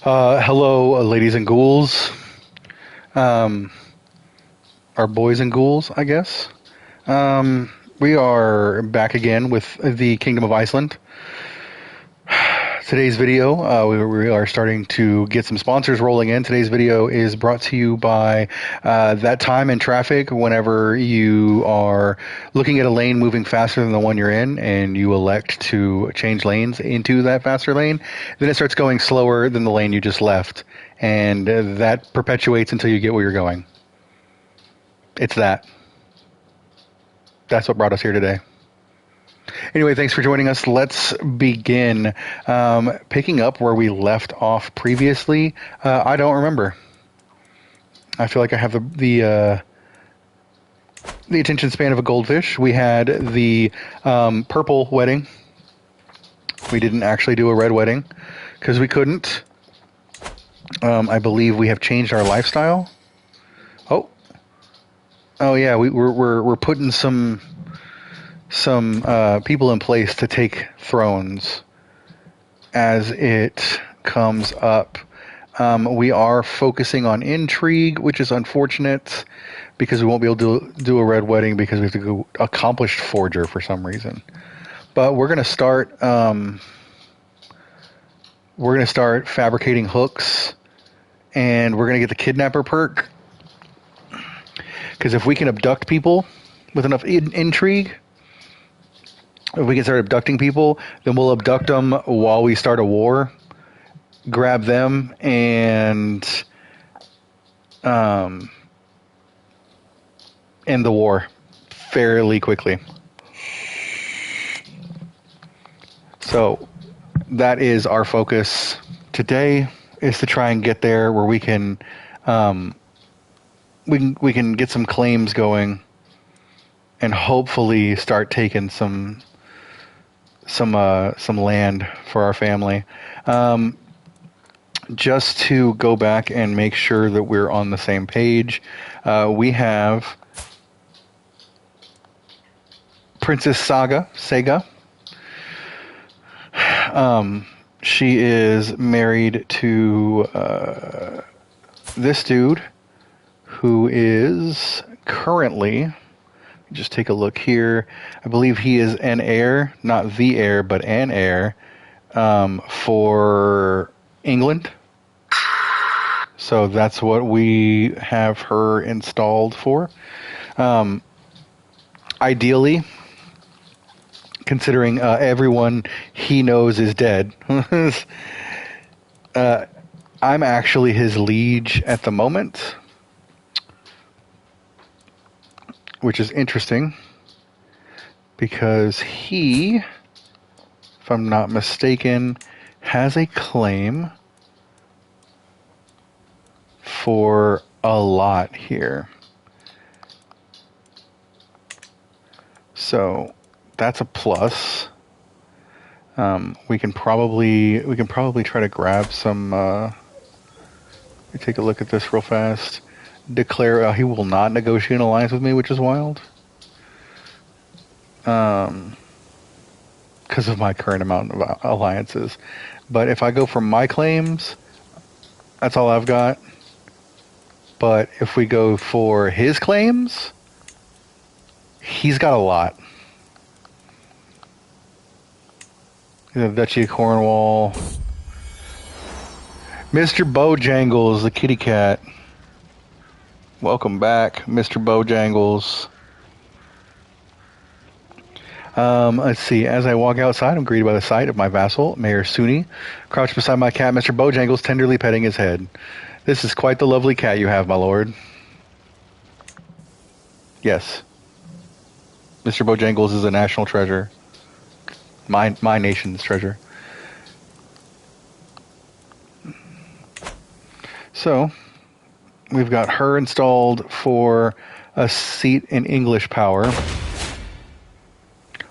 Hello, ladies and ghouls. Um, our boys and ghouls, I guess. We are back again with the Kingdom of Iceland. Today's video, we are starting to get some sponsors rolling in. Today's video is brought to you by that time in traffic whenever you are looking at a lane moving faster than the one you're in and you elect to change lanes into that faster lane. Then it starts going slower than the lane you just left. And that perpetuates until you get where you're going. It's that. That's what brought us here today. Anyway, thanks for joining us. Let's begin. Picking up where we left off previously, I don't remember. I feel like I have the attention span of a goldfish. We had the purple wedding. We didn't actually do a red wedding because we couldn't. I believe we have changed our lifestyle. Oh yeah, we're putting some people in place to take thrones as it comes up. We are focusing on intrigue, which is unfortunate because we won't be able to do a red wedding because we have to go accomplished forger for some reason. But we're gonna start. We're gonna start fabricating hooks, and we're gonna get the kidnapper perk because if we can abduct people with enough intrigue. If we can start abducting people, then we'll abduct them while we start a war, grab them, and end the war fairly quickly. So that is our focus today, is to try and get there where we can get some claims going and hopefully start taking some land for our family. Just to go back and make sure that we're on the same page, we have Princess Sega. She is married to this dude who is currently... Just take a look here. I believe he is an heir, not the heir, but an heir for England. So that's what we have her installed for. Ideally, considering everyone he knows is dead, I'm actually his liege at the moment. Which is interesting because he, if I'm not mistaken, has a claim for a lot here. So that's a plus. We can probably try to grab some. Let me take a look at this real fast. Declare he will not negotiate an alliance with me, which is wild. Because of my current amount of alliances. But if I go for my claims, that's all I've got. But if we go for his claims, he's got a lot. The Duchy of Cornwall. Mr. Bojangles, the kitty cat. Welcome back, Mr. Bojangles. Let's see. As I walk outside, I'm greeted by the sight of my vassal, Mayor Suni, crouched beside my cat, Mr. Bojangles, tenderly petting his head. This is quite the lovely cat you have, my lord. Yes. Mr. Bojangles is a national treasure. My nation's treasure. So... we've got her installed for a seat in English power.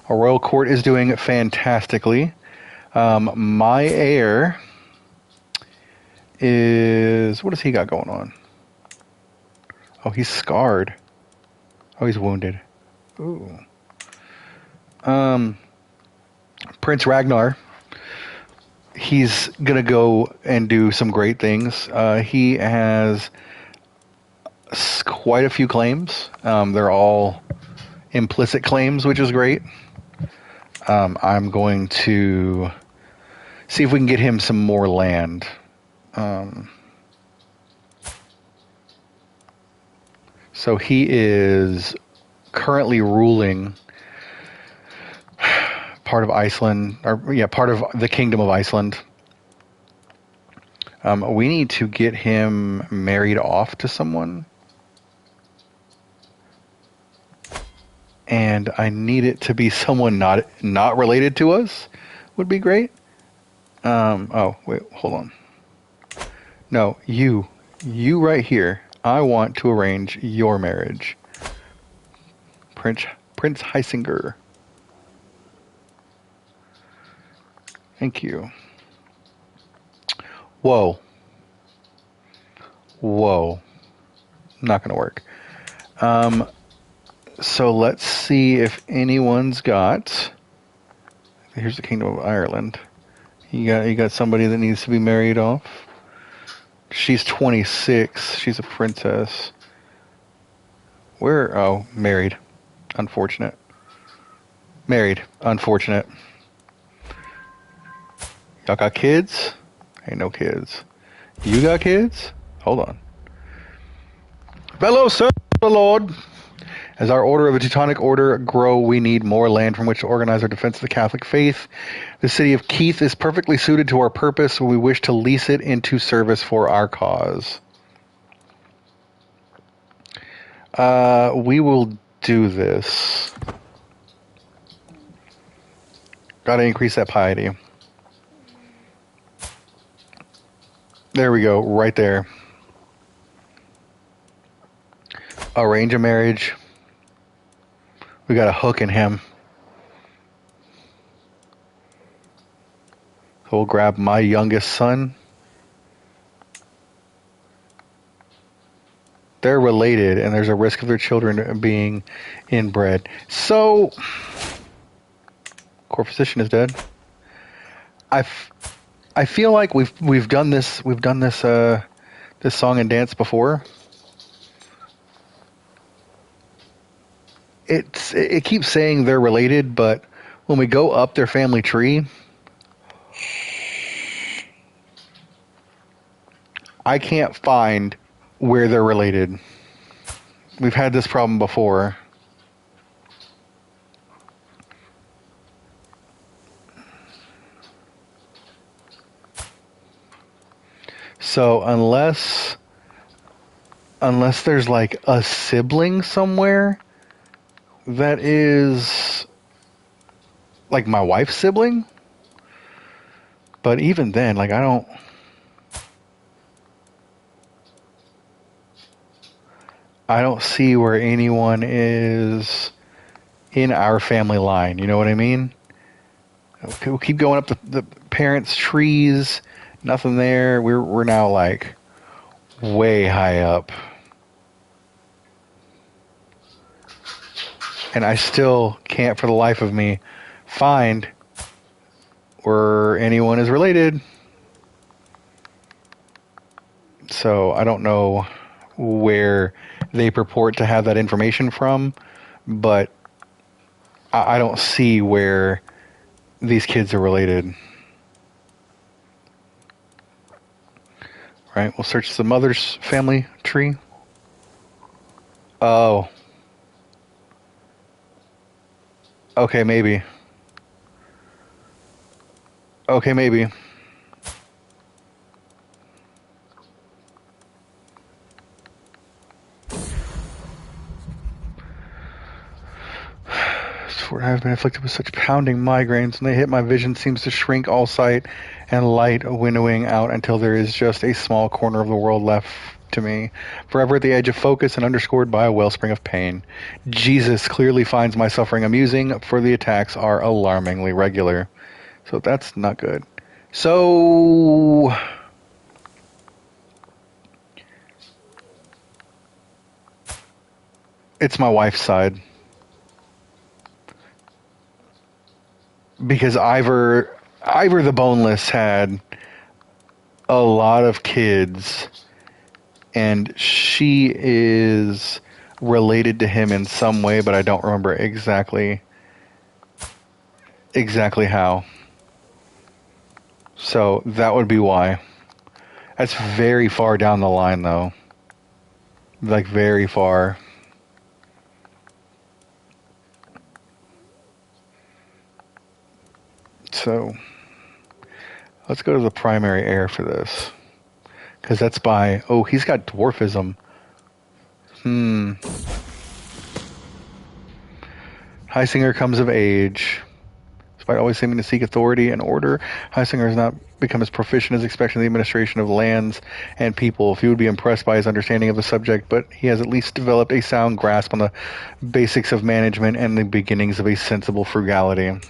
Our royal court is doing fantastically. My heir is... what does he got going on? Oh, he's scarred. Oh, he's wounded. Ooh. Prince Ragnar he's gonna go and do some great things. He has quite a few claims. They're all implicit claims, which is great. I'm going to see if we can get him some more land. So he is currently ruling part of Iceland, part of the Kingdom of Iceland. We need to get him married off to someone. And I need it to be someone not related to us. Would be great. Oh, wait, hold on. No, you right here. I want to arrange your marriage. Prince Heisinger. Thank you. Whoa. Not going to work. So let's see if anyone's got... Here's the Kingdom of Ireland. You got somebody that needs to be married off? She's 26. She's a princess. Oh, married. Unfortunate. Married. Unfortunate. Y'all got kids? Ain't no kids. You got kids? Hold on. Fellow servants of the Lord, as our order of a Teutonic order grow, we need more land from which to organize our defense of the Catholic faith. The city of Keith is perfectly suited to our purpose, and we wish to lease it into service for our cause. We will do this. Gotta increase that piety. There we go, right there. Arrange a marriage. We got a hook in him. So we'll grab my youngest son. They're related, and there's a risk of their children being inbred. So, core physician is dead. I feel like we've done this this song and dance before. It keeps saying they're related, but when we go up their family tree, I can't find where they're related. We've had this problem before. So unless there's like a sibling somewhere that is like my wife's sibling, but even then, like I don't see where anyone is in our family line. You know what I mean? Okay, we'll keep going up the parents' trees. Nothing there. We're now like way high up. And I still can't for the life of me find where anyone is related. So I don't know where they purport to have that information from, but I don't see where these kids are related. Right, we'll search the mother's family tree. Oh. Okay, maybe. Okay, maybe. For I have been afflicted with such pounding migraines, and they hit my vision seems to shrink all sight and light winnowing out until there is just a small corner of the world left to me, forever at the edge of focus and underscored by a wellspring of pain. Jesus clearly finds my suffering amusing, for the attacks are alarmingly regular. So that's not good. So it's my wife's side. Because Ivor, Ivor the Boneless had a lot of kids, and she is related to him in some way, but I don't remember exactly how. So that would be why. That's very far down the line, though. Like, very far. So let's go to the primary heir for this. Because that's by... Oh, he's got dwarfism. Heisinger comes of age. Despite always seeming to seek authority and order, Heisinger has not become as proficient as expected in the administration of lands and people. Few would be impressed by his understanding of the subject, but he has at least developed a sound grasp on the basics of management and the beginnings of a sensible frugality.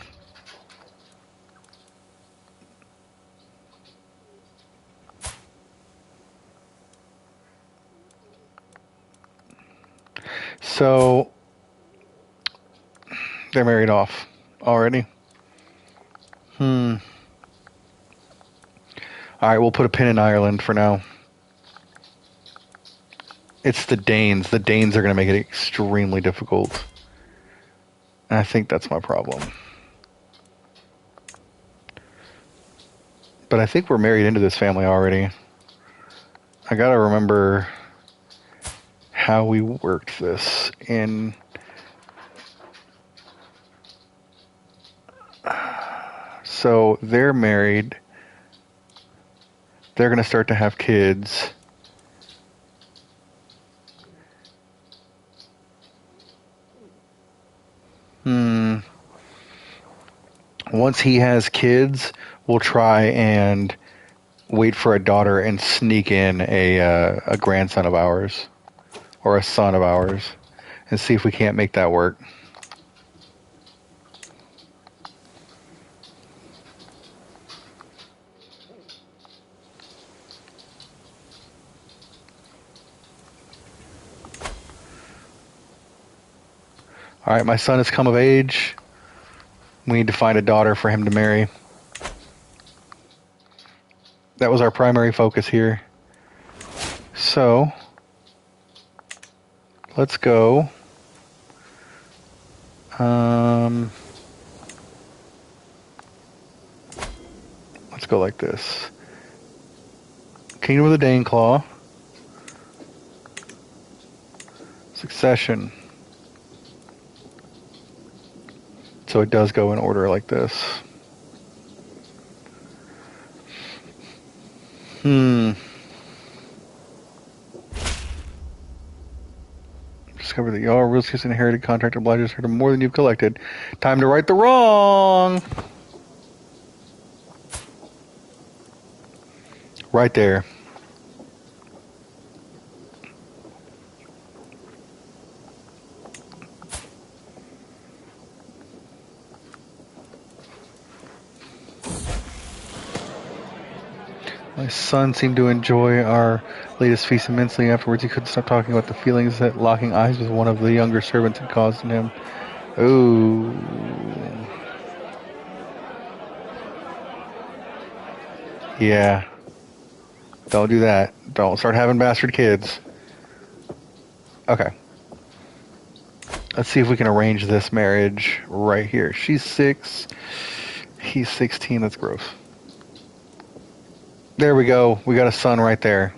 So, they're married off already. Alright, we'll put a pin in Ireland for now. It's the Danes. The Danes are going to make it extremely difficult. And I think that's my problem. But I think we're married into this family already. I gotta remember how we worked this in... So they're married. They're going to start to have kids. Once he has kids, we'll try and wait for a daughter and sneak in a grandson of ours or a son of ours and see if we can't make that work. All right, my son has come of age. We need to find a daughter for him to marry. That was our primary focus here. So, let's go. Let's go like this. Kingdom of the Daneclaw. Succession. So it does go in order like this. Discover that your real estate inherited contract obliges her to more than you've collected. Time to right the wrong. Right there. My son seemed to enjoy our latest feast immensely. Afterwards, he couldn't stop talking about the feelings that locking eyes with one of the younger servants had caused in him. Ooh. Yeah. Don't do that. Don't start having bastard kids. Okay. Let's see if we can arrange this marriage right here. She's 6. He's 16. That's gross. There we go. We got a son right there.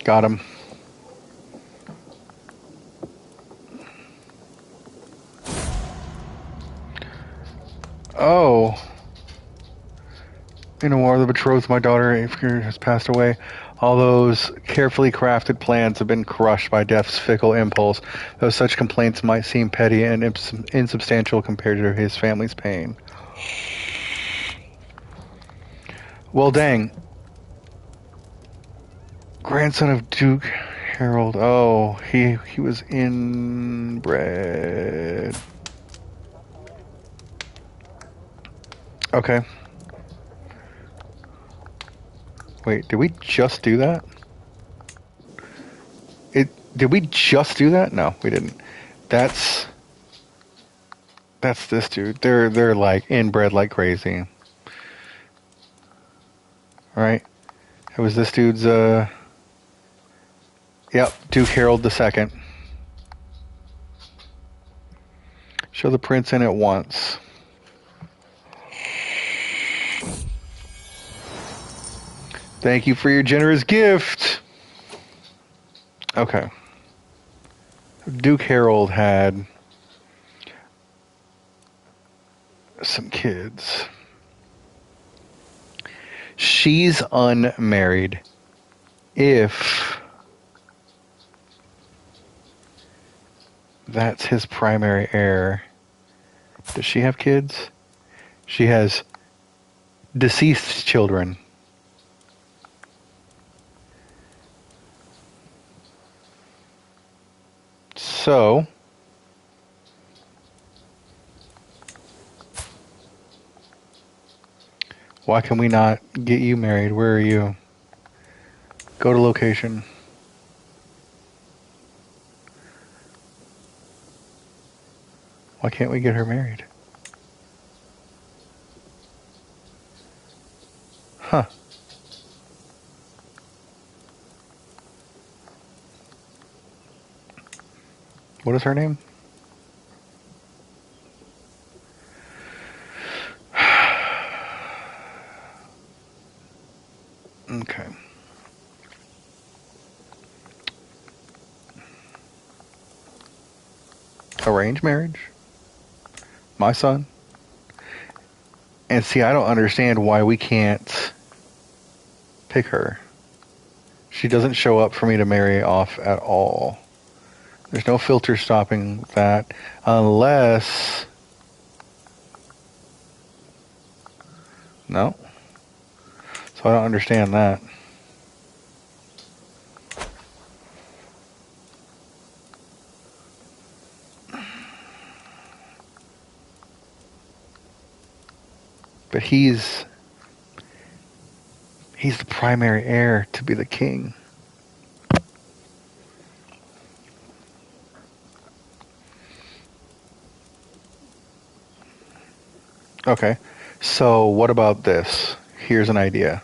Got him. Oh. In a war, the betrothed of my daughter has passed away. All those carefully crafted plans have been crushed by death's fickle impulse, though such complaints might seem petty and insubstantial compared to his family's pain. Well, dang. Grandson of Duke Harold. Oh, he was inbred. Okay. Wait, did we just do that? Did we just do that? No, we didn't. That's this dude. They're like inbred like crazy. Right? It was this dude's yep, Duke Harold II. Show the prince in at once. Thank you for your generous gift. Okay. Duke Harold had some kids. She's unmarried. If that's his primary heir, does she have kids? She has deceased children. So, why can we not get you married? Where are you? Go to location. Why can't we get her married? Huh. What is her name? Okay. Arranged marriage? My son? And see, I don't understand why we can't pick her. She doesn't show up for me to marry off at all. There's no filter stopping that unless... No. So I don't understand that. But he's the primary heir to be the king. Okay. So what about this? Here's an idea.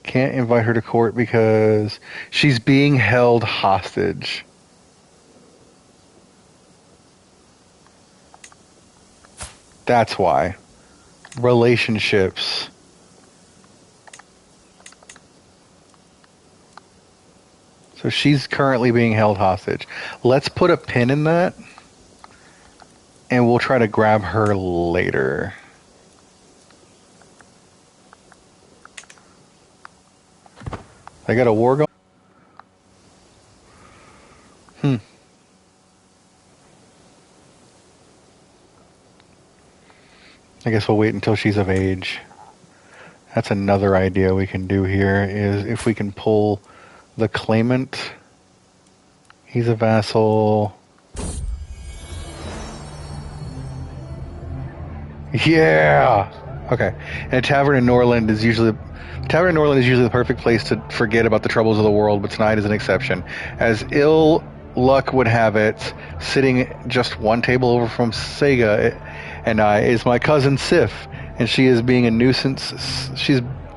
Can't invite her to court because she's being held hostage. That's why. Relationships. So she's currently being held hostage. Let's put a pin in that, and we'll try to grab her later. I got a war going. I guess we'll wait until she's of age. That's another idea we can do here, is if we can pull the claimant. He's a vassal. Yeah! Okay. And a tavern in Norland is usually the perfect place to forget about the troubles of the world, but tonight is an exception. As ill luck would have it, sitting just one table over from Sega and I is my cousin Sif, and she is being a nuisance.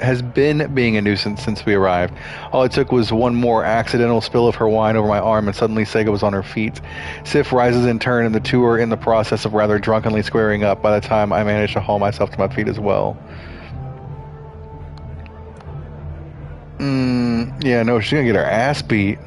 Has been being a nuisance since we arrived. All it took was one more accidental spill of her wine over my arm, and suddenly Sega was on her feet. Sif rises in turn, and the two are in the process of rather drunkenly squaring up by the time I manage to haul myself to my feet as well. Yeah, no, she's gonna get her ass beat.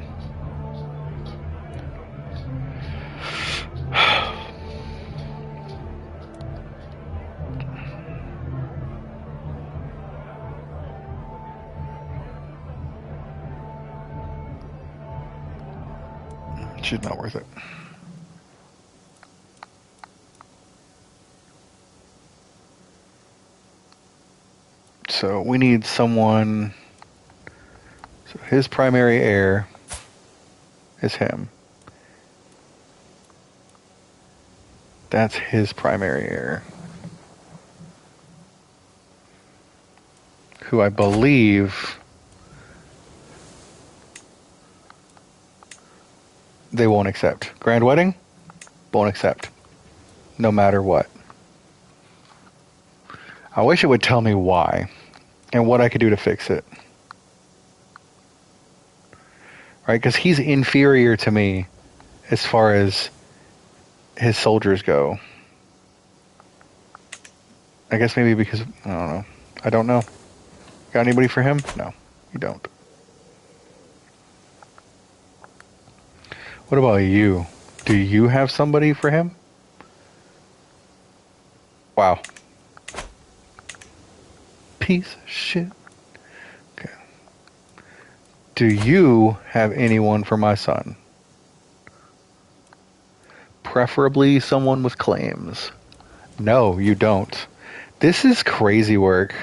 She's not worth it. So we need someone. So his primary heir is him. That's his primary heir. who I believe they won't accept. Grand wedding? Won't accept. No matter what. I wish it would tell me why and what I could do to fix it. Right? Because he's inferior to me as far as his soldiers go. I guess maybe because, I don't know. I don't know. Got anybody for him? No, you don't. What about you? Do you have somebody for him? Wow. Piece of shit. Okay. Do you have anyone for my son? Preferably someone with claims. No, you don't. This is crazy work.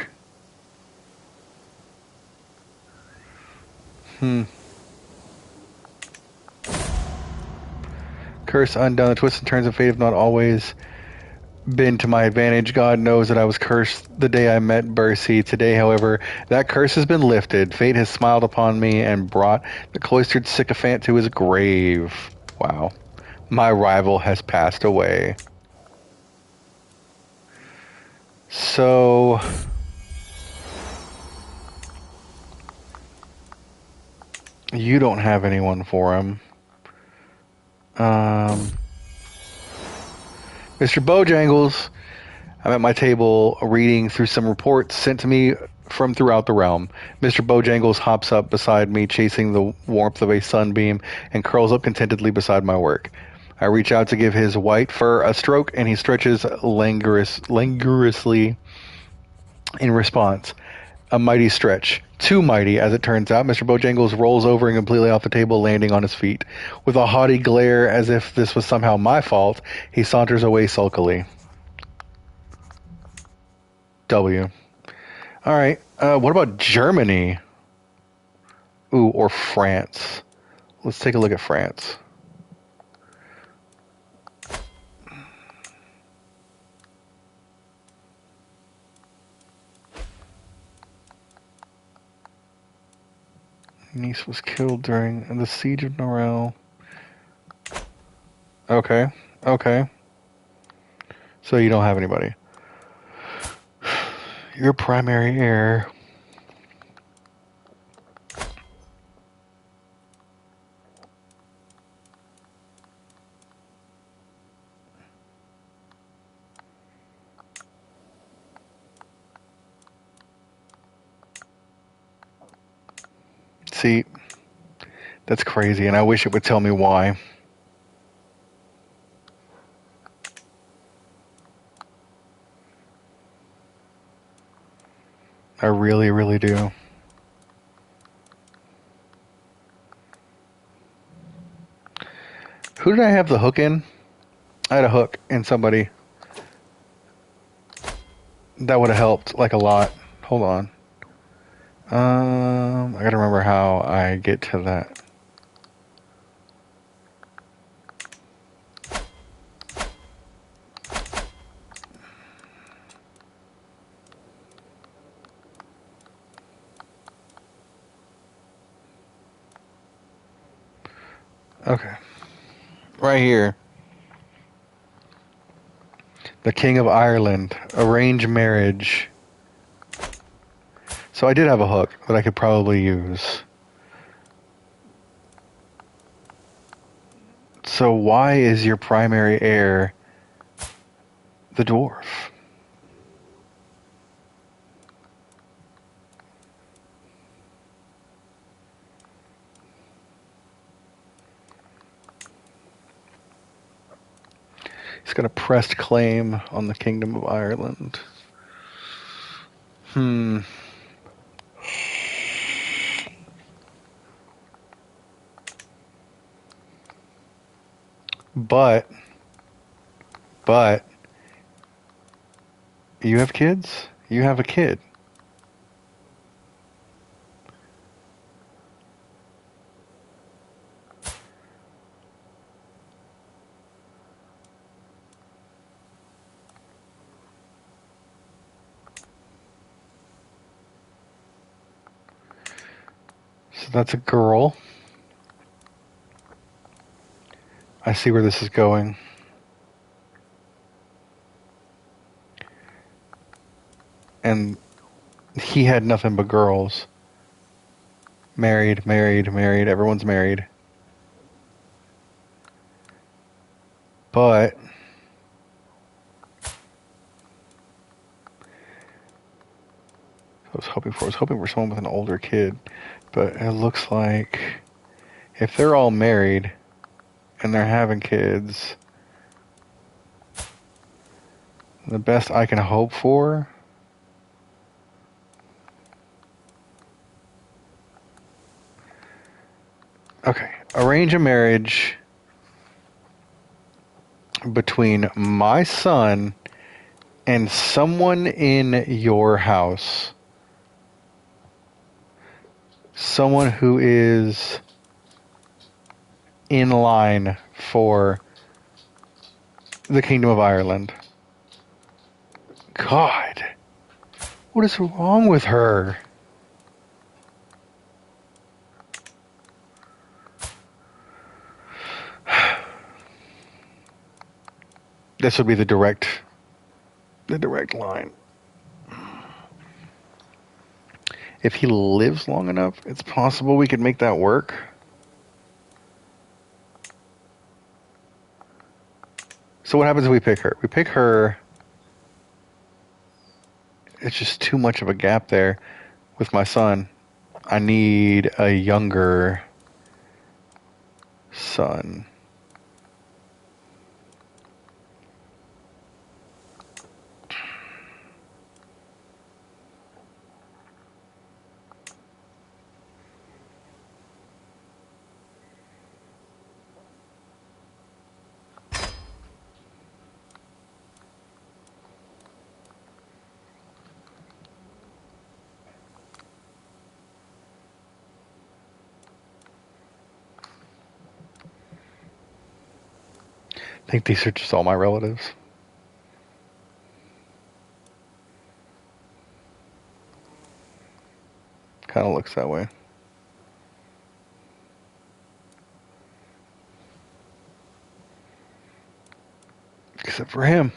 Curse undone. The twists and turns of fate have not always been to my advantage. God knows that I was cursed the day I met Bercy. Today, however, that curse has been lifted. Fate has smiled upon me and brought the cloistered sycophant to his grave. Wow. My rival has passed away. So... you don't have anyone for him. Mr. Bojangles, I'm at my table reading through some reports sent to me from throughout the realm. Mr. Bojangles hops up beside me, chasing the warmth of a sunbeam, and curls up contentedly beside my work. I reach out to give his white fur a stroke, and he stretches languorously in response. A mighty stretch. Too mighty, as it turns out. Mr. Bojangles rolls over and completely off the table, landing on his feet. With a haughty glare, as if this was somehow my fault, he saunters away sulkily. W. All right. What about Germany? Ooh, or France. Let's take a look at France. Niece was killed during the siege of Norel. Okay. Okay. So you don't have anybody. Your primary heir. See, that's crazy, and I wish it would tell me why. I really, really do. Who did I have the hook in? I had a hook in somebody. That would have helped, like, a lot. Hold on. I gotta remember how I get to that. Okay. Right here. The King of Ireland. Arranged marriage. So I did have a hook that I could probably use. So why is your primary heir the dwarf? He's got a pressed claim on the Kingdom of Ireland. But you have kids? You have a kid. So that's a girl. I see where this is going. And he had nothing but girls. Married, married, married. Everyone's married. But I was hoping for someone with an older kid. But it looks like if they're all married and they're having kids, the best I can hope for arrange a marriage between my son and someone in your house. Someone who is in line for the Kingdom of Ireland. God, what is wrong with her? This would be the direct line. If he lives long enough, it's possible we could make that work. So what happens if we pick her? We pick her. It's just too much of a gap there with my son. I need a younger son. I think these are just all my relatives. Kind of looks that way. Except for him.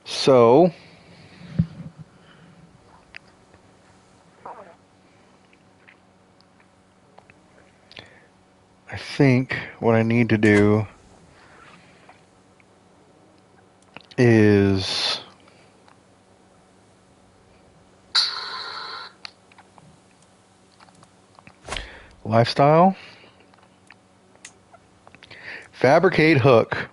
So I think what I need to do is lifestyle, fabricate hook.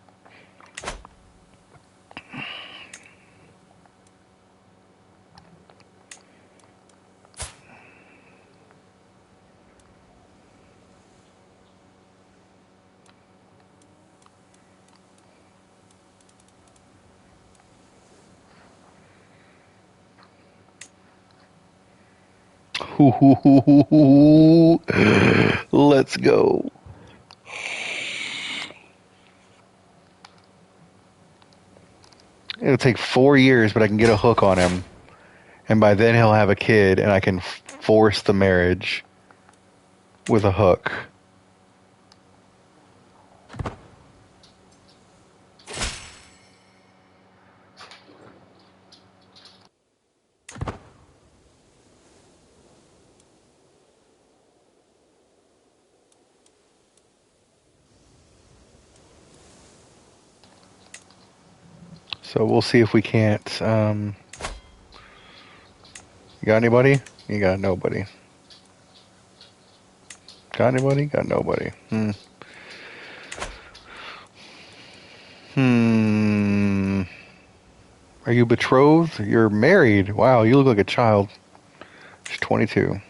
Let's go. It'll take 4 years, but I can get a hook on him. And by then he'll have a kid, and I can force the marriage with a hook. So we'll see if we can't. You got anybody? You got nobody. Got anybody? Got nobody. Are you betrothed? You're married. Wow, you look like a child. She's 22.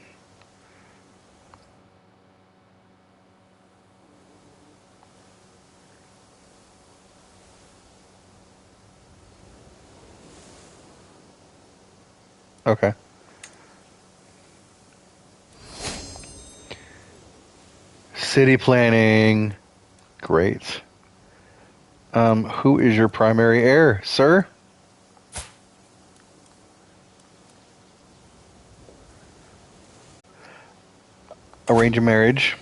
Okay. City planning. Great. Who is your primary heir, sir? Arrange a marriage.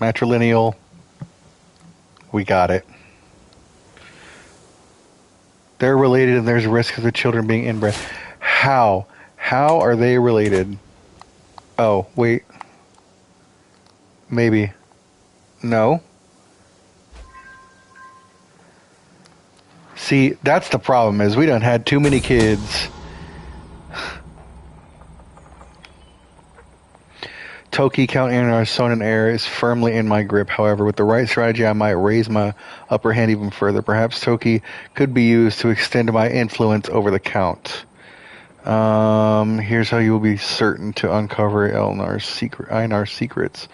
Matrilineal. We got it. They're related and there's risk of the children being inbred. How? How are they related? Oh, wait. Maybe. No. See, that's the problem, is we done had too many kids. Toki, Count Anar's son and heir, is firmly in my grip. However, with the right strategy, I might raise my upper hand even further. Perhaps Toki could be used to extend my influence over the Count. Here's how you will be certain to uncover Einar's secrets.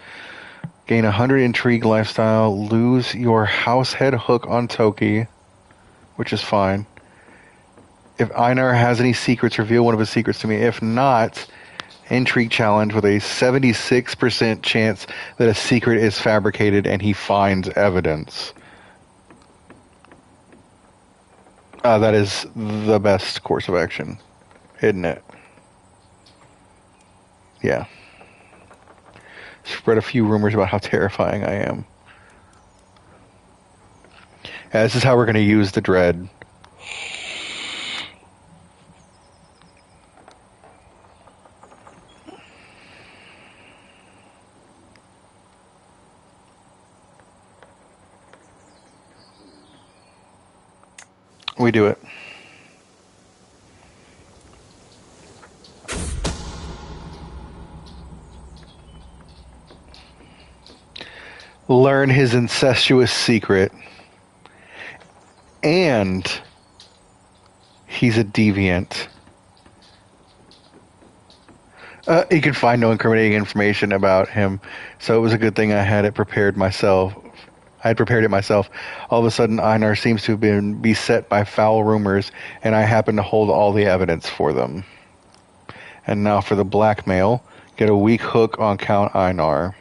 Gain 100 intrigue lifestyle. Lose your house head hook on Toki, which is fine. If Einar has any secrets, reveal one of his secrets to me. If not, intrigue challenge with a 76% chance that a secret is fabricated and he finds evidence. That is the best course of action, isn't it? Yeah. Spread a few rumors about how terrifying I am. Yeah, this is how we're going to use the dread. We do it. Learn his incestuous secret. And he's a deviant. He could find no incriminating information about him, so it was a good thing I had it prepared myself. I had prepared it myself. All of a sudden, Einar seems to have been beset by foul rumors, and I happen to hold all the evidence for them. And now for the blackmail. Get a weak hook on Count Einar.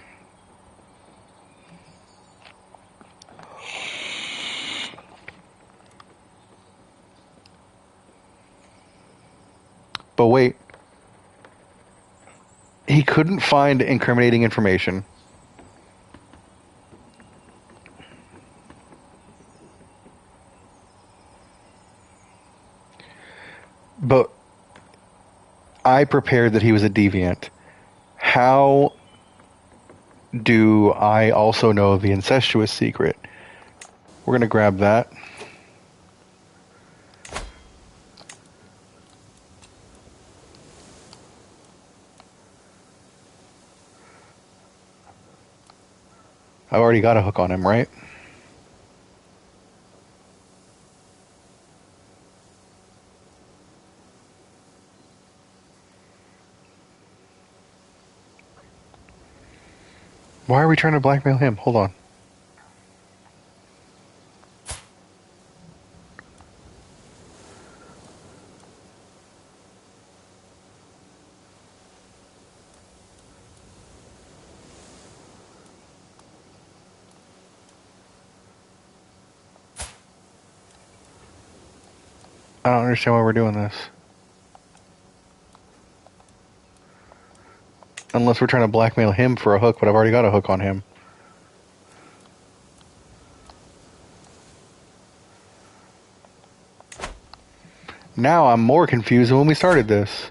But wait. He couldn't find incriminating information. But I prepared that he was a deviant. How do I also know the incestuous secret? We're going to grab that. I've already got a hook on him, right? Why are we trying to blackmail him? Hold on. I don't understand why we're doing this. Unless we're trying to blackmail him for a hook, but I've already got a hook on him. Now I'm more confused than when we started this.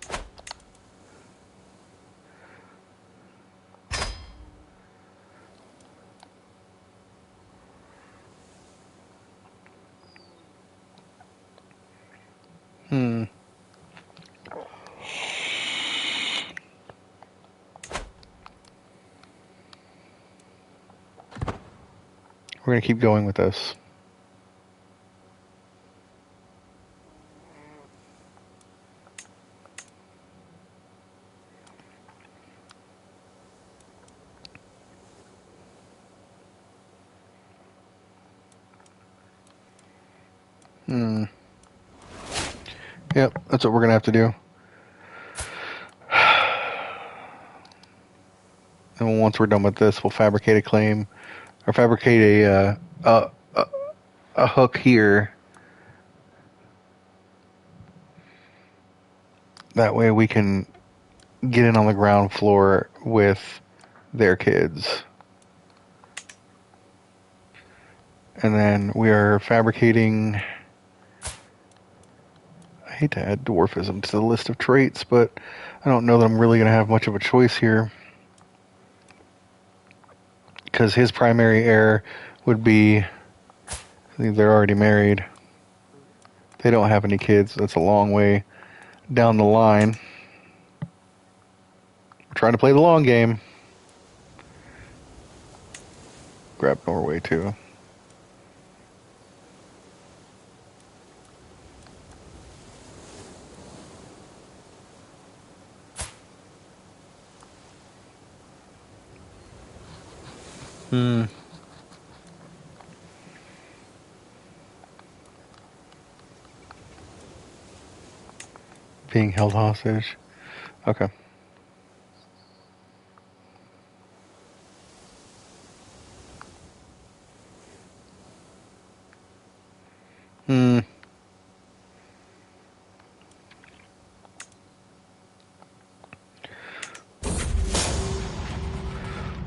We're going to keep going with this. Yep, that's what we're going to have to do. And once we're done with this, we'll fabricate a claim, or fabricate a hook here. That way we can get in on the ground floor with their kids. And then we are fabricating... I hate to add dwarfism to the list of traits, but I don't know that I'm really going to have much of a choice here. Because his primary heir would be... I think they're already married. They don't have any kids. That's a long way down the line. We're trying to play the long game. Grab Norway, too. Being held hostage. Okay.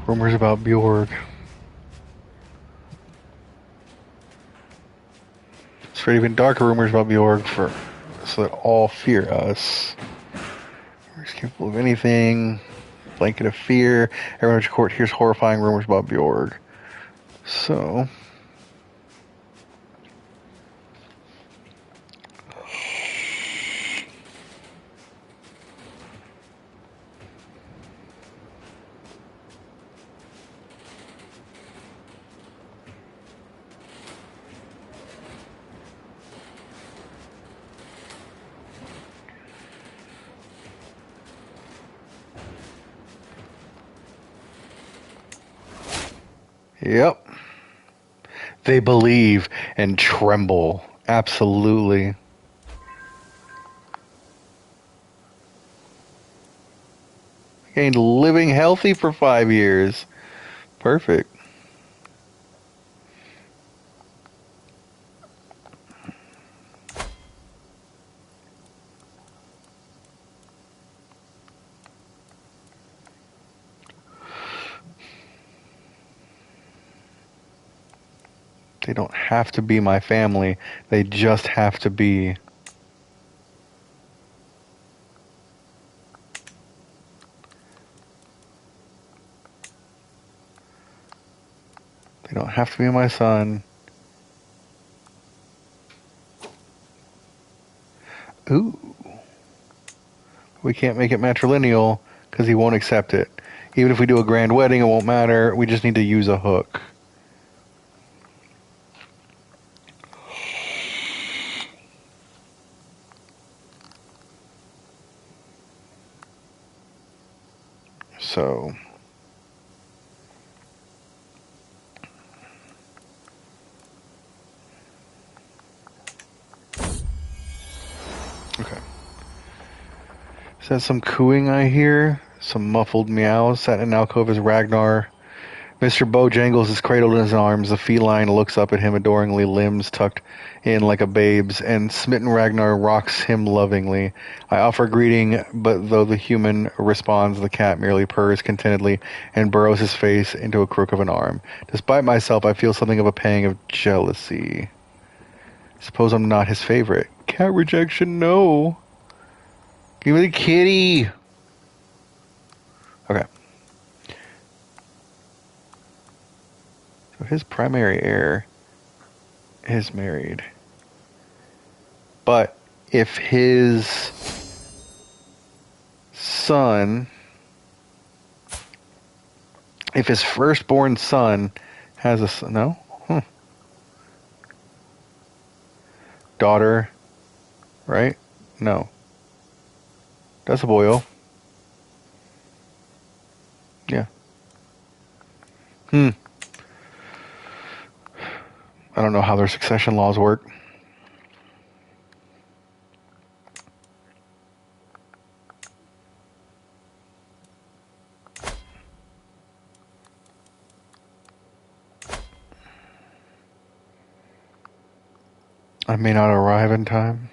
Rumors about Bjorg. Spread even darker rumors about Bjorg so that all fear us. We're capable of anything. Blanket of fear. Everyone at your court hears horrifying rumors about Bjorg. So... Yep. They believe and tremble. Absolutely. Gained living healthy for 5 years. Perfect. They don't have to be my family. They just have to be. They don't have to be my son. Ooh. We can't make it matrilineal because he won't accept it. Even if we do a grand wedding, it won't matter. We just need to use a hook. So... Okay. Is that some cooing I hear? Some muffled meows. Sat in an alcove as Ragnar. Mr. Bojangles is cradled in his arms. The feline looks up at him adoringly, limbs tucked in like a babe's, and smitten Ragnar rocks him lovingly. I offer greeting, but though the human responds, the cat merely purrs contentedly and burrows his face into a crook of an arm. Despite myself, I feel something of a pang of jealousy. Suppose I'm not his favorite. Cat rejection, no. Give me the kitty. Okay. So his primary heir is married. But if his son, if his firstborn son has a son, no? Daughter, right? No. That's a boyo. Yeah. I don't know how their succession laws work. I may not arrive in time.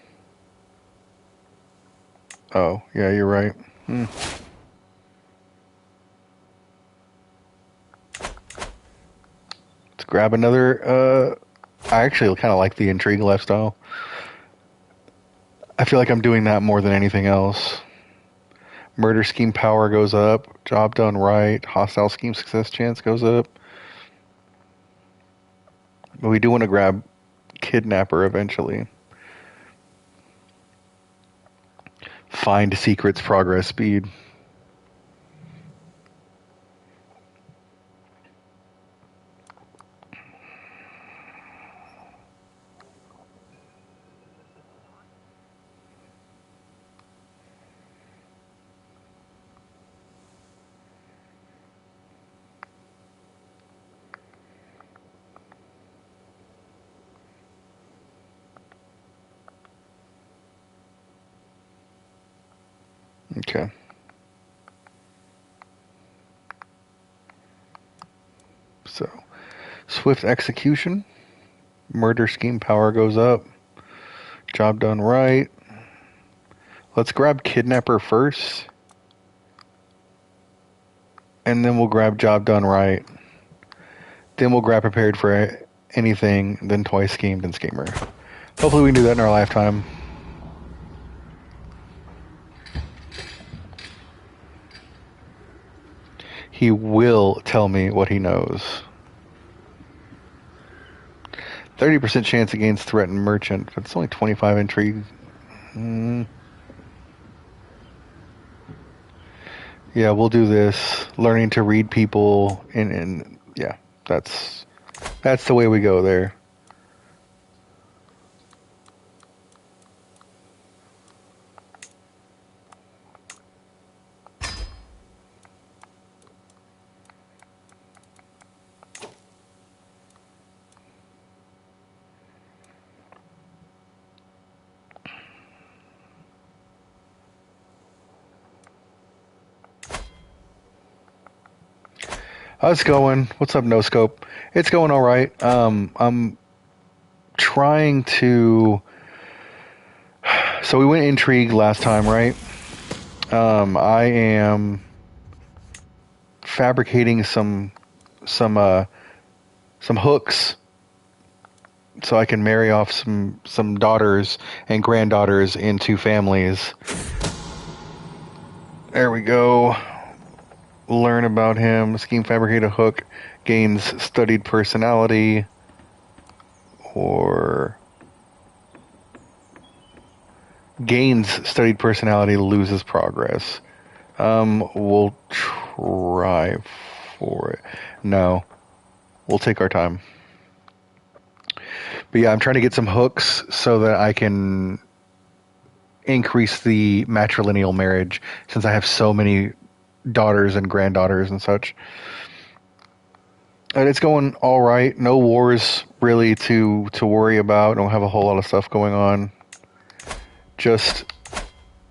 Oh, yeah, you're right. grab another. I actually kind of like the intrigue lifestyle. I feel like I'm doing that more than anything else. Murder scheme power goes up. Job done right. Hostile scheme success chance goes up. But we do want to grab kidnapper eventually. Find secrets progress speed. Okay. So, swift execution. Murder scheme power goes up. Job done right. Let's grab kidnapper first. And then we'll grab job done right. Then we'll grab prepared for anything, then twice schemed and schemer. Hopefully we can do that in our lifetime. He will tell me what he knows. 30% chance against threatened merchant, but it's only 25 intrigue. Yeah, we'll do this. Learning to read people, and yeah, that's the way we go there. How's it going? What's up, No Scope? It's going all right. I'm trying to. So we went intrigue last time, right? I am fabricating some hooks so I can marry off some daughters and granddaughters into families. There we go. Learn about him. Scheme fabricate a hook. Gains studied personality. Or gains studied personality, loses progress. We'll try for it. No. We'll take our time. But yeah, I'm trying to get some hooks so that I can increase the matrilineal marriage since I have so many daughters and granddaughters and such. And it's going all right. No wars really to worry about. Don't have a whole lot of stuff going on. Just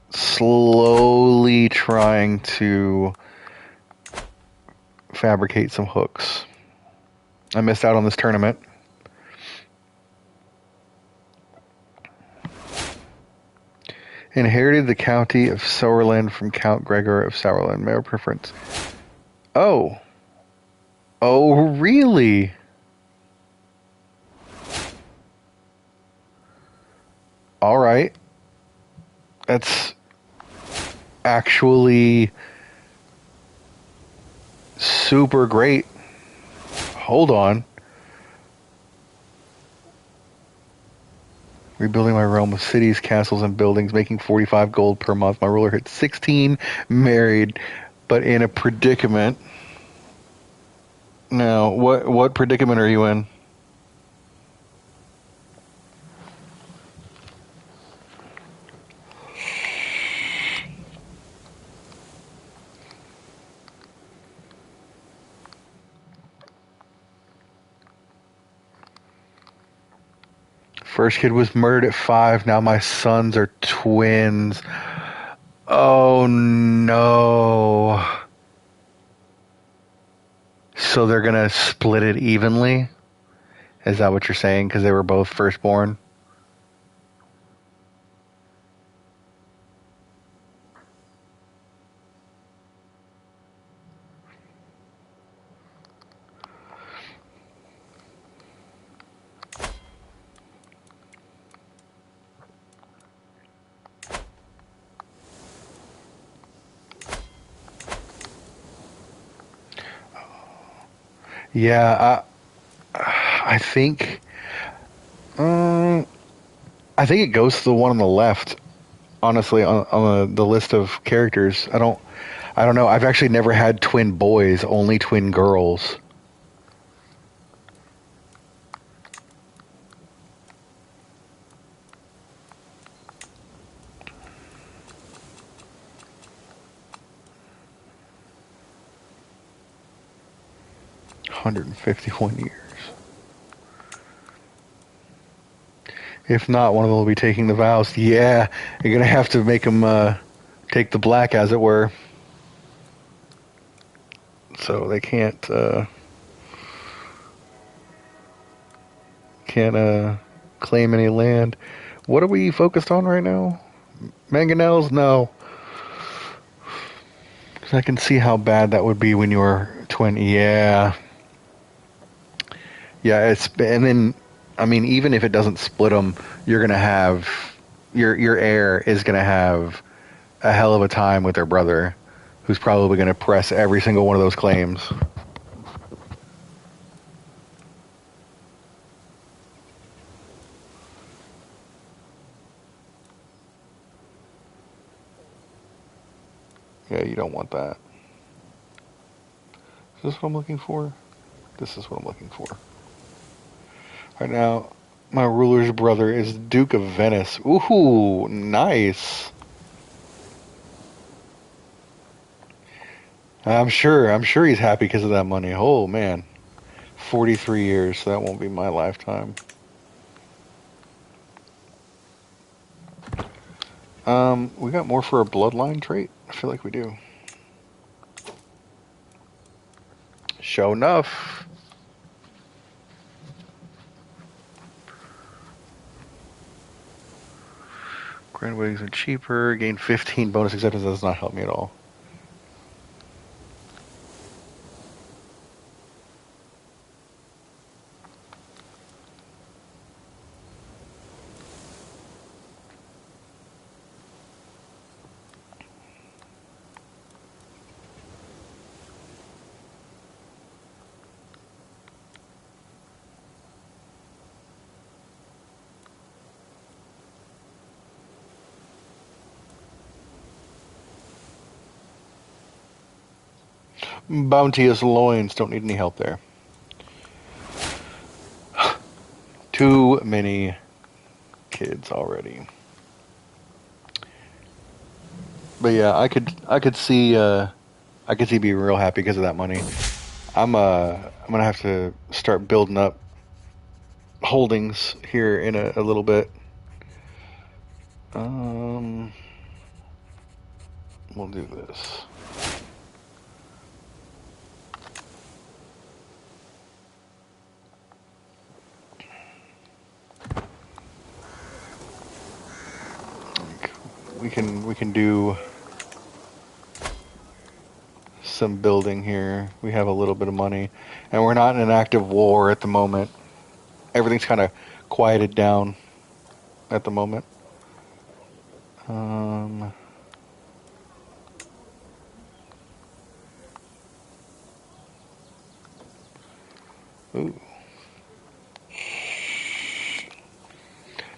slowly trying to fabricate some hooks. I missed out on this tournament. Inherited the county of Sauerland from Count Gregor of Sauerland. Mayor preference. Oh. Oh, really? All right. That's actually super great. Hold on. Rebuilding my realm of cities, castles, and buildings, making 45 gold per month. My ruler hit 16, married, but in a predicament. Now, what predicament are you in? First kid was murdered at 5. Now my sons are twins. Oh no. So they're going to split it evenly? Is that what you're saying? Because they were both firstborn? Yeah, I think. I think it goes to the one on the left. Honestly, on the list of characters, I don't know. I've actually never had twin boys, only twin girls. $151. If not, one of them will be taking the vows. Yeah, you're gonna have to make them take the black, as it were. So they can't claim any land. What are we focused on right now? Mangonels? No. 'Cause I can see how bad that would be when you're twin. Yeah. Yeah, and then, I mean, even if it doesn't split them, you're gonna have your heir is gonna have a hell of a time with their brother, who's probably gonna press every single one of those claims. Yeah, you don't want that. Is this what I'm looking for? This is what I'm looking for. Right now, my ruler's brother is Duke of Venice. Ooh, nice. I'm sure he's happy because of that money. Oh man, 43 years. So that won't be my lifetime. We got more for a bloodline trait. I feel like we do. Show enough. Grand weddings are cheaper. Gain 15 bonus acceptance. That does not help me at all. Bounteous loins. Don't need any help there. Too many kids already. But yeah, I could see being real happy because of that money. I'm gonna have to start building up holdings here in a little bit. Um, we'll do this. We can do some building here. We have a little bit of money, and we're not in an active war at the moment. Everything's kind of quieted down at the moment. Ooh.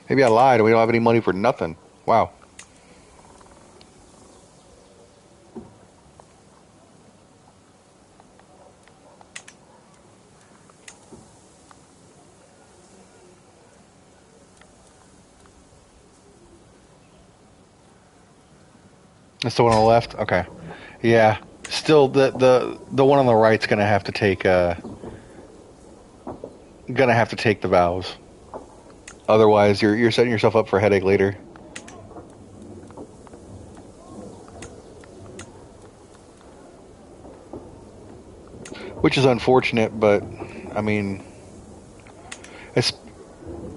Maybe I lied. We don't have any money for nothing. Wow. That's the one on the left. Okay. Yeah. Still, the one on the right's gonna have to take the vows. Otherwise, you're setting yourself up for a headache later. Which is unfortunate, but I mean, it's.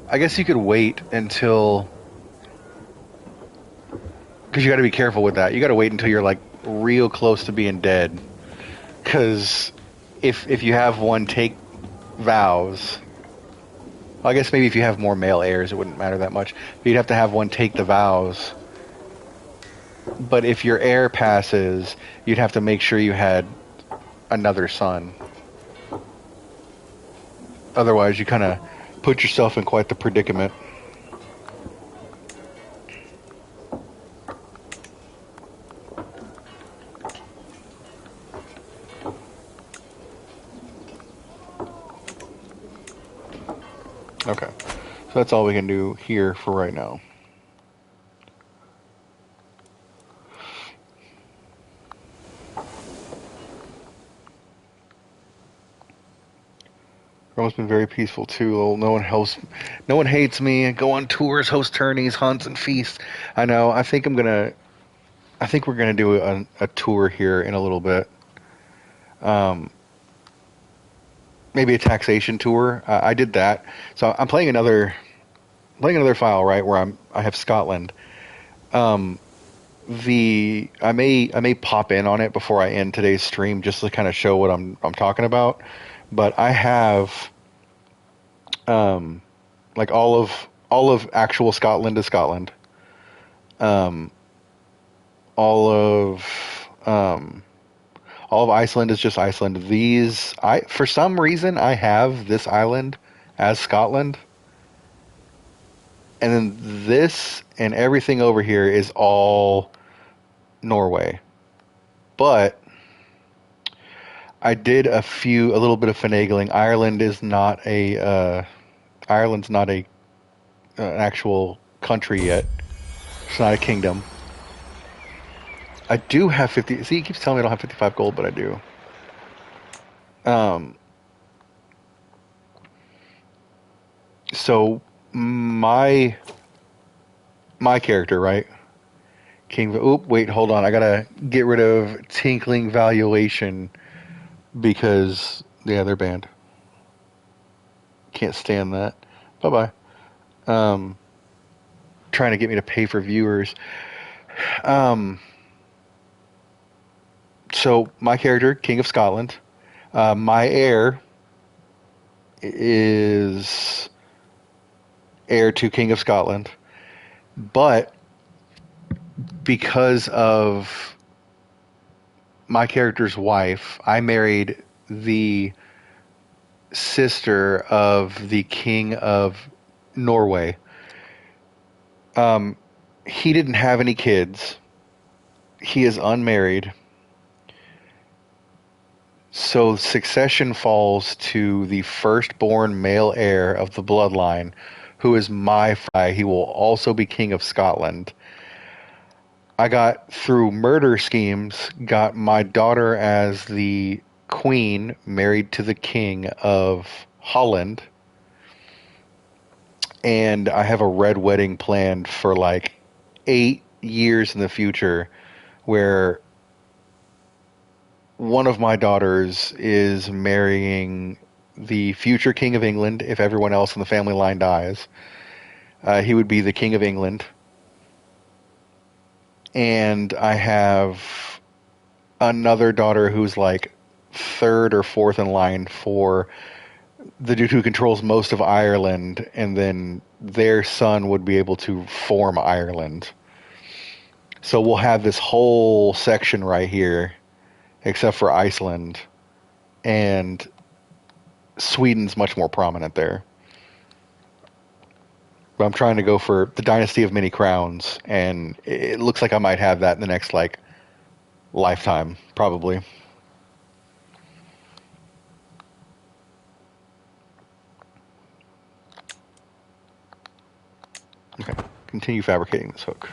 I guess you could wait until, because you got to be careful with that. You got to wait until you're like real close to being dead, because if you have one take vows, well, I guess maybe if you have more male heirs, it wouldn't matter that much. But you'd have to have one take the vows. But if your heir passes, you'd have to make sure you had another son. Otherwise, you kind of put yourself in quite the predicament. Okay, so that's all we can do here for right now. Rome's been very peaceful too. No one hates me. I go on tours, host tourneys, hunts, and feasts. I know. I think we're gonna do a tour here in a little bit. Maybe a taxation tour. I did that. So I'm playing another file, right, where I have Scotland. I may pop in on it before I end today's stream just to kind of show what I'm talking about. But I have like all of actual Scotland is Scotland. All of Iceland is just Iceland. For some reason I have this island as Scotland. And then this and everything over here is all Norway. But I did a little bit of finagling. Ireland's not an actual country yet. It's not a kingdom. I do have 50. See, he keeps telling me I don't have 55 gold, but I do. So my character, right? Wait, hold on. I gotta get rid of Tinkling Valuation because they're banned. Can't stand that. Bye bye. Trying to get me to pay for viewers. So my character, King of Scotland. My heir is heir to King of Scotland, but because of my character's wife, I married the sister of the King of Norway. He didn't have any kids. He is unmarried. So succession falls to the firstborn male heir of the bloodline, who is my fry. He will also be King of Scotland. I got, through murder schemes, got my daughter as the queen, married to the king of Holland. And I have a red wedding planned for like 8 years in the future, where one of my daughters is marrying the future King of England. If everyone else in the family line dies, he would be the King of England. And I have another daughter who's like third or fourth in line for the dude who controls most of Ireland, and then their son would be able to form Ireland. So we'll have this whole section right here, except for Iceland, and Sweden's much more prominent there. But I'm trying to go for the Dynasty of Many Crowns, and it looks like I might have that in the next, like, lifetime, probably. Okay, continue fabricating this hook.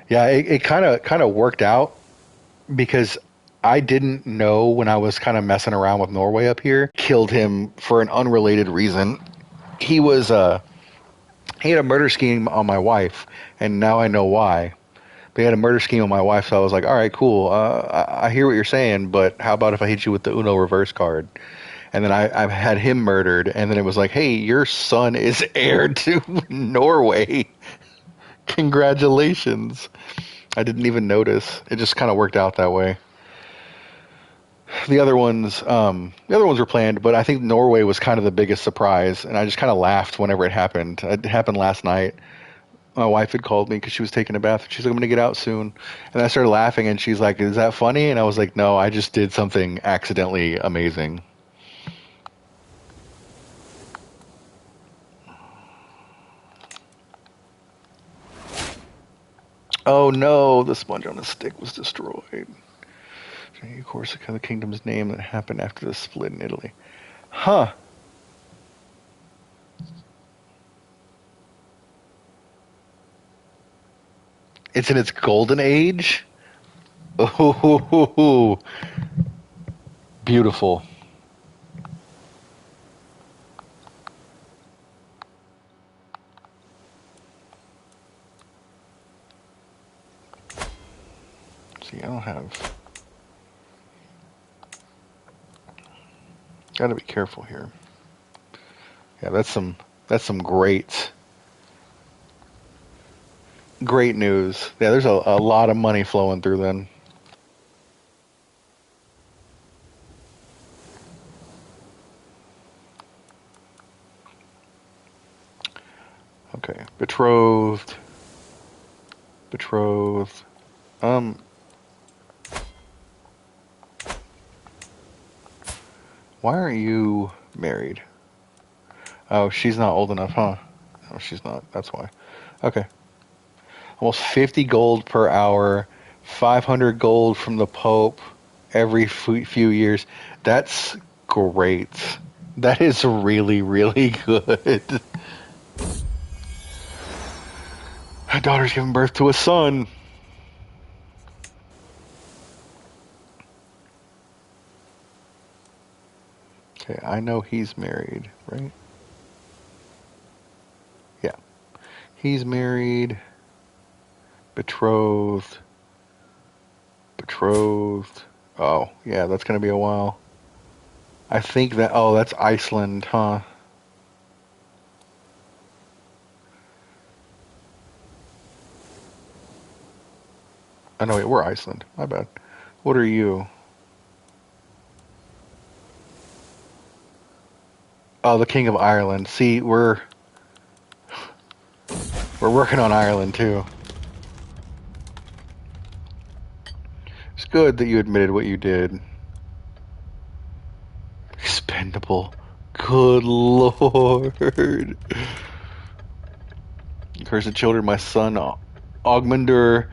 Yeah, it kind of worked out because I didn't know when I was kind of messing around with Norway up here. Killed him for an unrelated reason. He had a murder scheme on my wife, and now I know why. But he had a murder scheme on my wife, so I was like, all right, cool. I hear what you're saying, but how about if I hit you with the Uno reverse card? And then I had him murdered, and then it was like, hey, your son is heir to Norway. Congratulations. I didn't even notice. It just kind of worked out that way. The other ones were planned, but I think Norway was kind of the biggest surprise, and I just kind of laughed whenever it happened. It happened last night. My wife had called me because she was taking a bath. She's like, I'm going to get out soon. And I started laughing, and she's like, is that funny? And I was like, no, I just did something accidentally amazing. Oh no, the sponge on a stick was destroyed. Of course, the kingdom's name that happened after the split in Italy. Huh. It's in its golden age? Oh, beautiful. See, I don't have... Gotta be careful here. Yeah, that's some great news. Yeah, there's a lot of money flowing through then. Okay, betrothed. Betrothed. Um, why aren't you married? Oh, she's not old enough, huh? No, she's not. That's why. Okay. Almost 50 gold per hour, 500 gold from the Pope every few years. That's great. That is really, really good. My daughter's giving birth to a son. Okay, I know he's married, right? Yeah. He's married, betrothed, betrothed. Oh, yeah, that's going to be a while. I think that, oh, that's Iceland, huh? Oh, no, wait, we're Iceland. My bad. What are you? Oh, the King of Ireland. See, we're working on Ireland too. It's good that you admitted what you did. Expendable. Good lord. Curse the children, my son Ogmundr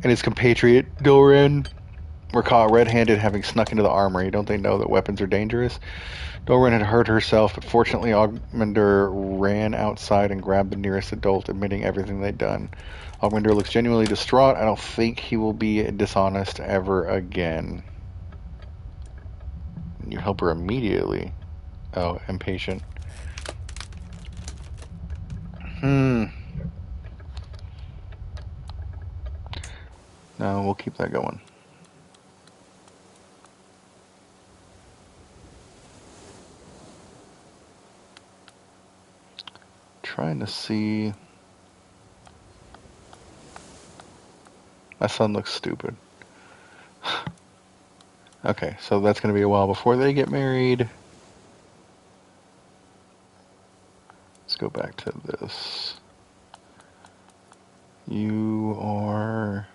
and his compatriot Doran were caught red-handed having snuck into the armory. Don't they know that weapons are dangerous? Doran had hurt herself, but fortunately Ogmundr ran outside and grabbed the nearest adult, admitting everything they'd done. Ogmundr looks genuinely distraught. I don't think he will be dishonest ever again. You help her immediately. Oh, impatient. No, we'll keep that going. Trying to see... My son looks stupid. Okay, so that's going to be a while before they get married. Let's go back to this. You are...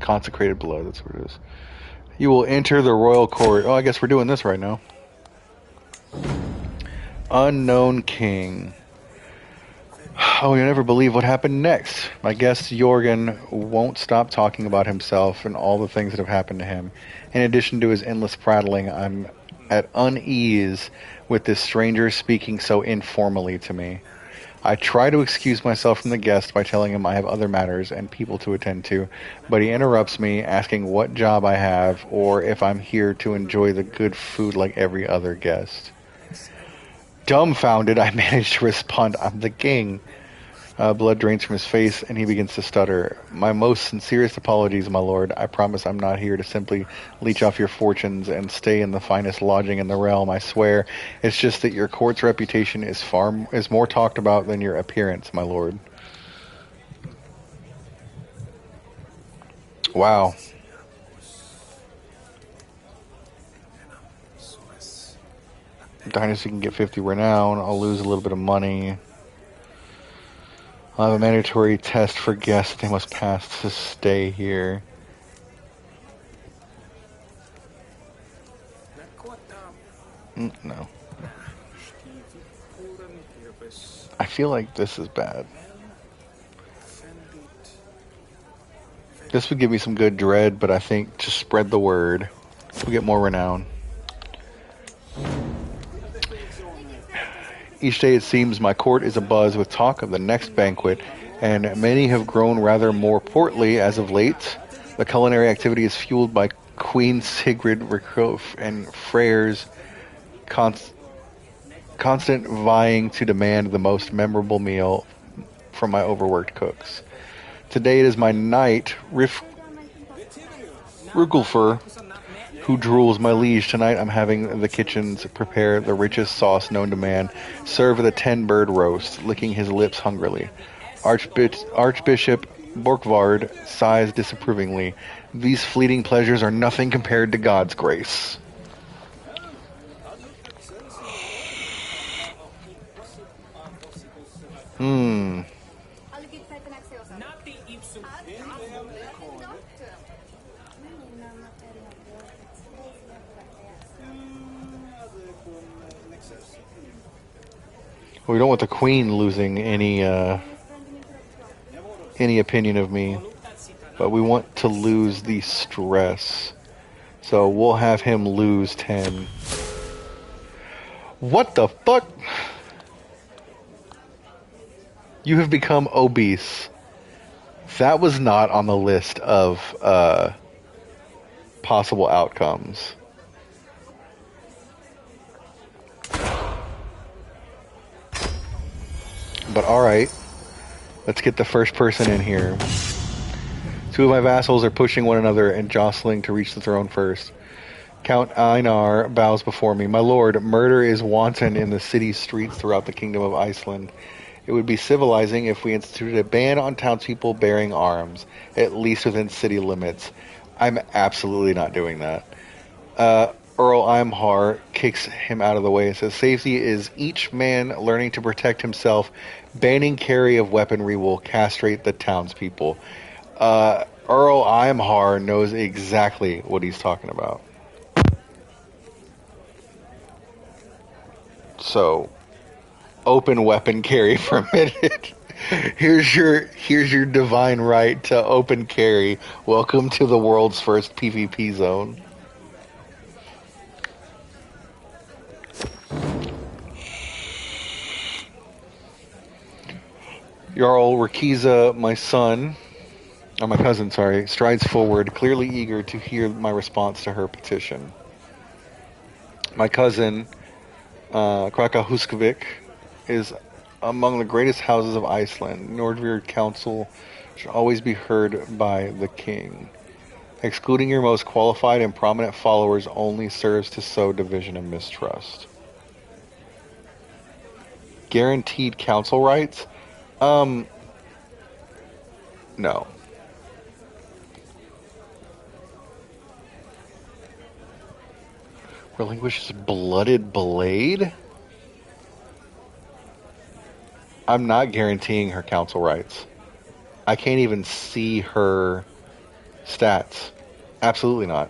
Consecrated blood, that's what it is. You will enter the royal court. Oh, I guess we're doing this right now. Unknown king. Oh, you'll never believe what happened next. My guest Jorgen won't stop talking about himself and all the things that have happened to him. In addition to his endless prattling, I'm at unease with this stranger speaking so informally to me. I try to excuse myself from the guest by telling him I have other matters and people to attend to, but he interrupts me, asking what job I have or if I'm here to enjoy the good food like every other guest. Dumbfounded, I manage to respond, I'm the king. Blood drains from his face, and he begins to stutter. My most sincerest apologies, my lord. I promise I'm not here to simply leech off your fortunes and stay in the finest lodging in the realm, I swear. It's just that your court's reputation is more talked about than your appearance, my lord. Wow. Dynasty can get 50 renown. I'll lose a little bit of money. I'll have a mandatory test for guests they must pass to stay here. No. I feel like this is bad. This would give me some good dread, but I think to spread the word, we get more renown. Each day it seems my court is abuzz with talk of the next banquet, and many have grown rather more portly as of late. The culinary activity is fueled by Queen Sigrid and Freyr's constant vying to demand the most memorable meal from my overworked cooks. Today it is my knight, Rugelfer, who drools my liege. Tonight I'm having the kitchens prepare the richest sauce known to man, serve with a 10-bird roast, licking his lips hungrily. Archbishop Borkvard sighs disapprovingly. These fleeting pleasures are nothing compared to God's grace. We don't want the queen losing any opinion of me, but we want to lose the stress. So we'll have him lose 10. What the fuck? You have become obese. That was not on the list of possible outcomes. But alright, let's get the first person in here. Two of my vassals are pushing one another and jostling to reach the throne first. Count Einar bows before me. My lord, murder is wanton in the city streets throughout the kingdom of Iceland. It would be civilizing if we instituted a ban on townspeople bearing arms, at least within city limits. I'm absolutely not doing that. Earl Imhar kicks him out of the way and says, safety is each man learning to protect himself. Banning carry of weaponry will castrate the townspeople. Earl Imhar knows exactly what he's talking about. So, open weapon carry permitted. Here's your divine right to open carry. Welcome to the world's first PvP zone. Jarl Rakiza, my cousin, strides forward, clearly eager to hear my response to her petition. My cousin, Kraka Huskovic, is among the greatest houses of Iceland. Nordvir Council should always be heard by the king. Excluding your most qualified and prominent followers only serves to sow division and mistrust. Guaranteed council rights? No. Relinquishes blooded blade? I'm not guaranteeing her council rights. I can't even see her stats. Absolutely not.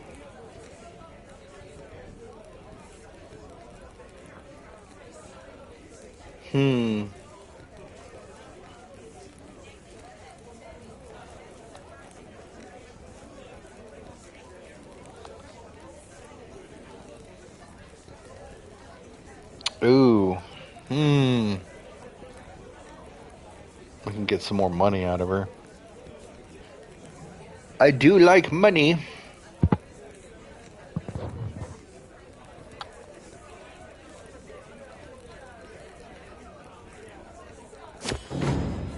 Ooh. We can get some more money out of her. I do like money.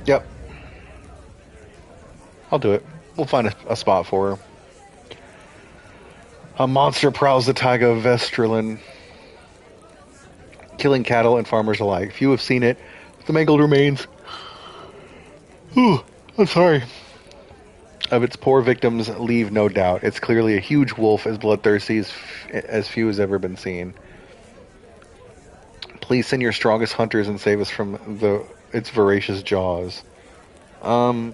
Yep. I'll do it. We'll find a spot for her. A monster prowls the taiga of Vesterland, killing cattle and farmers alike. Few have seen it. The mangled remains. I'm sorry. Of its poor victims leave no doubt. It's clearly a huge wolf, as bloodthirsty as few has ever been seen. Please send your strongest hunters and save us from its voracious jaws. Yeah,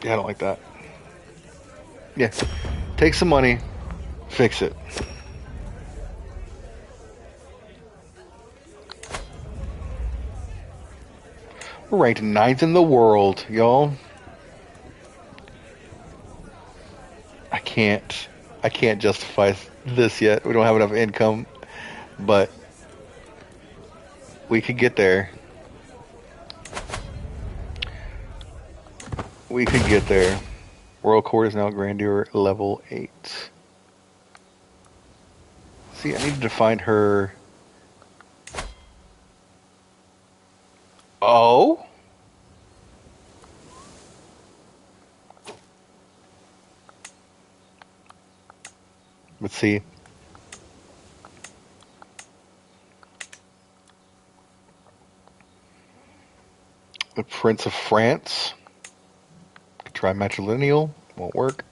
I don't like that. Yeah, take some money, fix it. We're ranked 9th in the world, y'all. I can't justify this yet. We don't have enough income, but we could get there. We could get there. Royal Court is now Grandeur level 8. See, I needed to find her. Oh? Let's see. The Prince of France. Could try matrilineal. Won't work.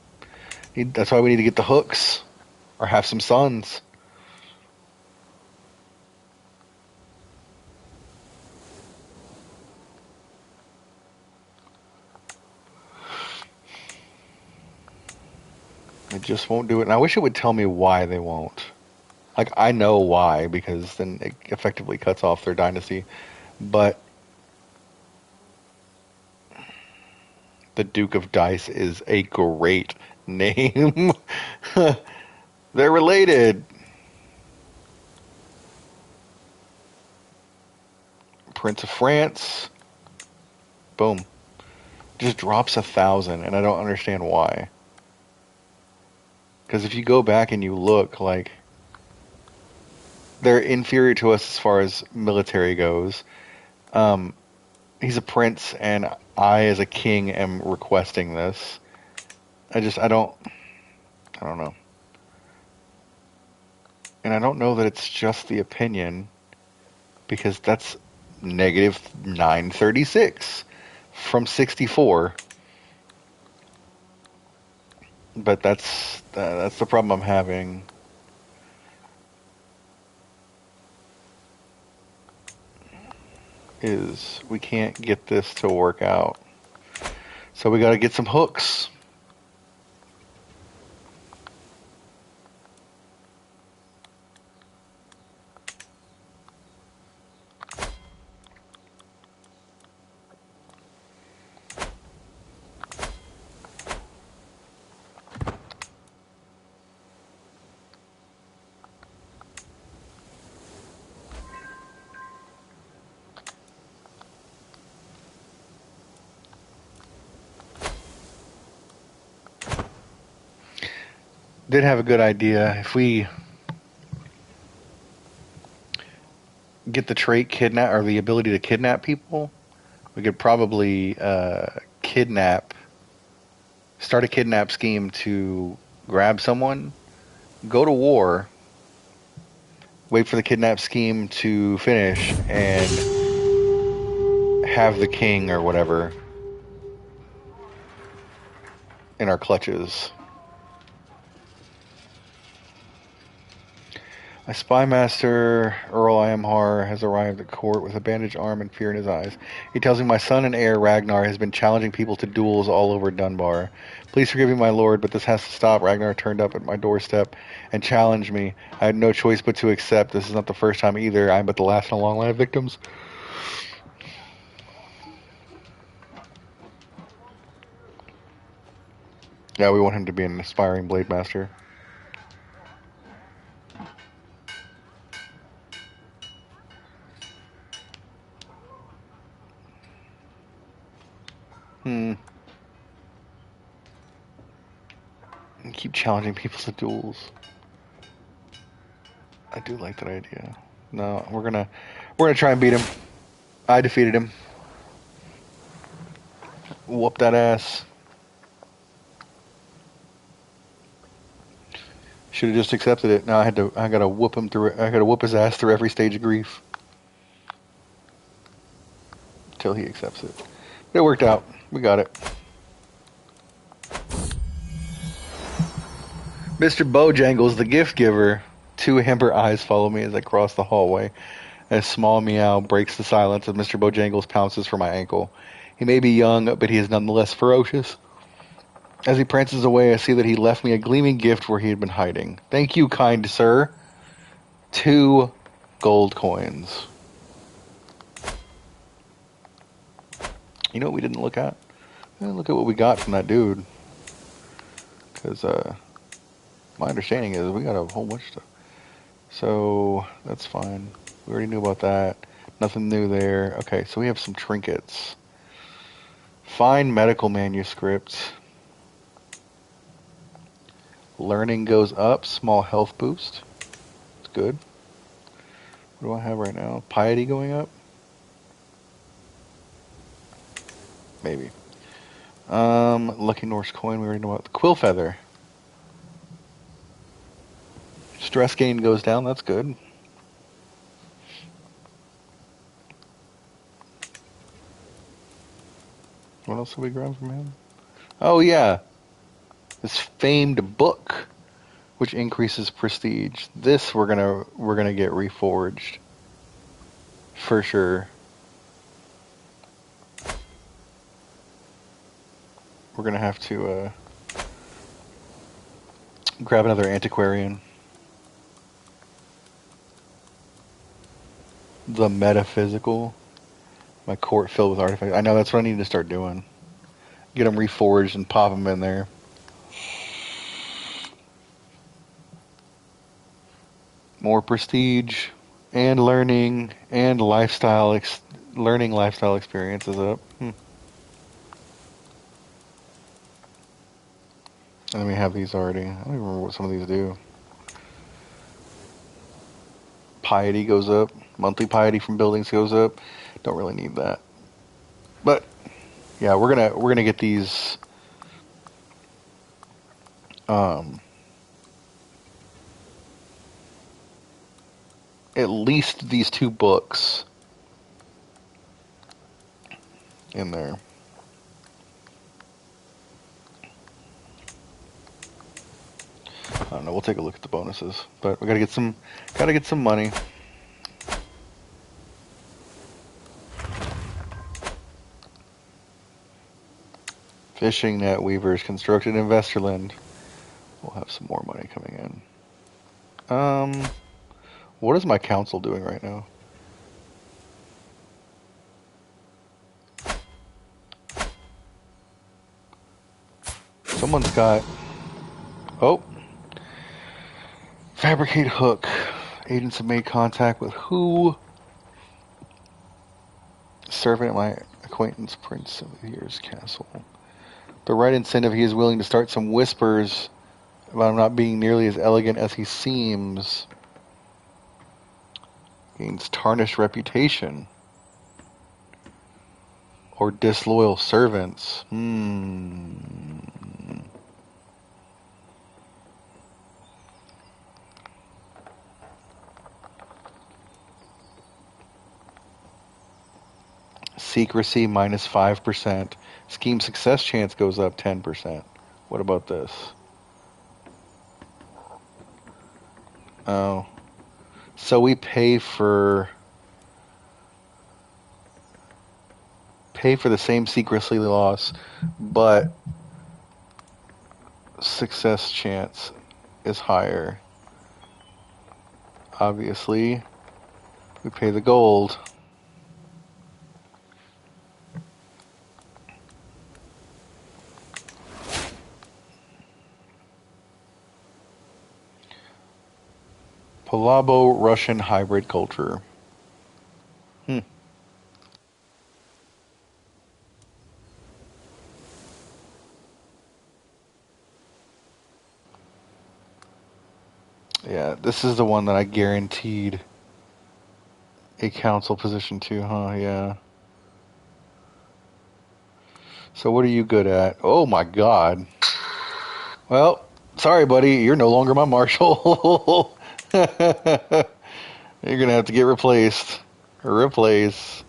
That's why we need to get the hooks. Or have some sons. It just won't do it. And I wish it would tell me why they won't. Like, I know why, because then it effectively cuts off their dynasty. But the Duke of Dice is a great name. They're related. Prince of France. Boom. Just drops 1,000, and I don't understand why. Because if you go back and you look, like, they're inferior to us as far as military goes. He's a prince, and I, as a king, am requesting this. I don't know. And I don't know that it's just the opinion, because that's negative 936 from 64. But that's the problem I'm having. Is we can't get this to work out. So we got to get some hooks. Did have a good idea. If we get the trait kidnap, or the ability to kidnap people, we could probably start a kidnap scheme to grab someone, go to war, wait for the kidnap scheme to finish, and have the king or whatever in our clutches. A spy master, Earl Iamhar, has arrived at court with a bandaged arm and fear in his eyes. He tells me my son and heir, Ragnar, has been challenging people to duels all over Dunbar. Please forgive me, my lord, but this has to stop. Ragnar turned up at my doorstep and challenged me. I had no choice but to accept. This is not the first time either. I am but the last in a long line of victims. Yeah, we want him to be an aspiring blade master. Keep challenging people to duels. I do like that idea. No, we're gonna try and beat him. I defeated him. Whoop that ass. Should have just accepted it. Now I gotta whoop him through it. I gotta whoop his ass through every stage of grief. Until he accepts it. But it worked out. We got it. Mr. Bojangles, the gift giver. Two amber eyes follow me as I cross the hallway. A small meow breaks the silence as Mr. Bojangles pounces for my ankle. He may be young, but he is nonetheless ferocious. As he prances away, I see that he left me a gleaming gift where he had been hiding. Thank you, kind sir. 2 gold coins. You know what we didn't look at? Look at what we got from that dude. Because my understanding is we got a whole bunch of stuff. So that's fine. We already knew about that. Nothing new there. Okay, so we have some trinkets. Fine medical manuscript. Learning goes up. Small health boost. It's good. What do I have right now? Piety going up? Maybe. Lucky Norse coin. We already know about the quill feather. Stress gain goes down. That's good. What else have we grabbed from him? Oh yeah, this famed book, which increases prestige. This we're gonna get reforged for sure. We're gonna have to grab another antiquarian. The metaphysical. My court filled with artifacts. I know that's what I need to start doing. Get them reforged and pop them in there. More prestige and learning and learning lifestyle experiences up. And then we have these already. I don't even remember what some of these do. Piety goes up. Monthly piety from buildings goes up. Don't really need that. But yeah, we're gonna get these at least these 2 books in there. I don't know, we'll take a look at the bonuses. But we gotta get some money. Fishing net weavers constructed in Vesterland. We'll have some more money coming in. What is my council doing right now? Someone's got... Oh! Fabricate hook. Agents have made contact with who? Servant at my acquaintance, Prince of the Year's Castle. The right incentive, he is willing to start some whispers about him not being nearly as elegant as he seems. Gains tarnished reputation. Or disloyal servants. Secrecy minus 5%. Scheme success chance goes up 10%. What about this? Oh. So we pay for the same secrecy loss, but success chance is higher. Obviously, we pay the gold. Polabo-Russian hybrid culture. Yeah, this is the one that I guaranteed a council position to, huh? Yeah. So what are you good at? Oh my god. Well, sorry buddy, you're no longer my marshal. You're gonna have to get replaced. Replace.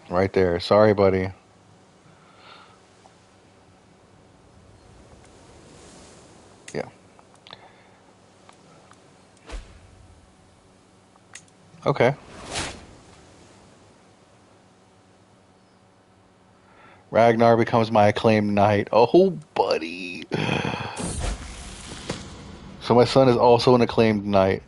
Right there. Sorry buddy. Yeah. Okay. Ragnar becomes my acclaimed knight. Oh, buddy. So my son is also an acclaimed knight.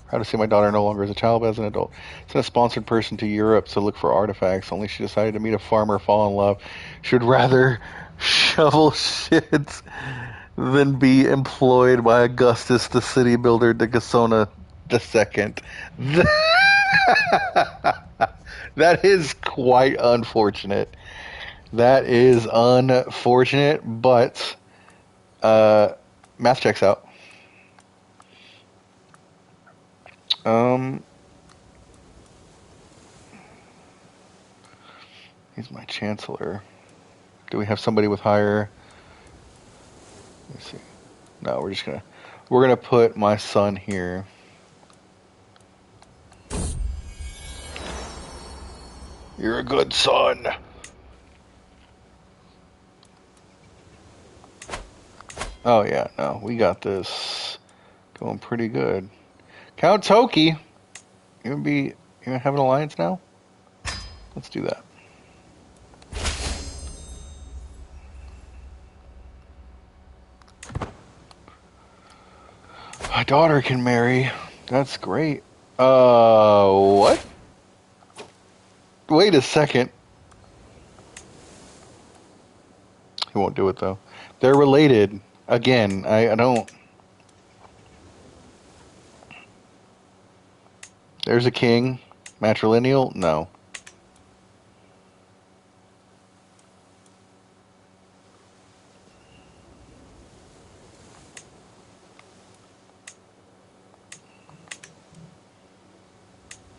How to see my daughter no longer as a child, but as an adult. Sent a sponsored person to Europe to look for artifacts. Only she decided to meet a farmer, fall in love. Should rather shovel shit than be employed by Augustus, the city builder, de Gasona II. That is quite unfortunate. That is unfortunate, but math checks out. Um, he's my chancellor. Do we have somebody with higher? Let's see. No, we're gonna put my son here. You're a good son. Oh yeah, no, we got this going pretty good. Count Toki, you gonna have an alliance now? Let's do that. My daughter can marry. That's great. What? Wait a second. He won't do it though. They're related. Again, I don't. There's a king. Matrilineal? No.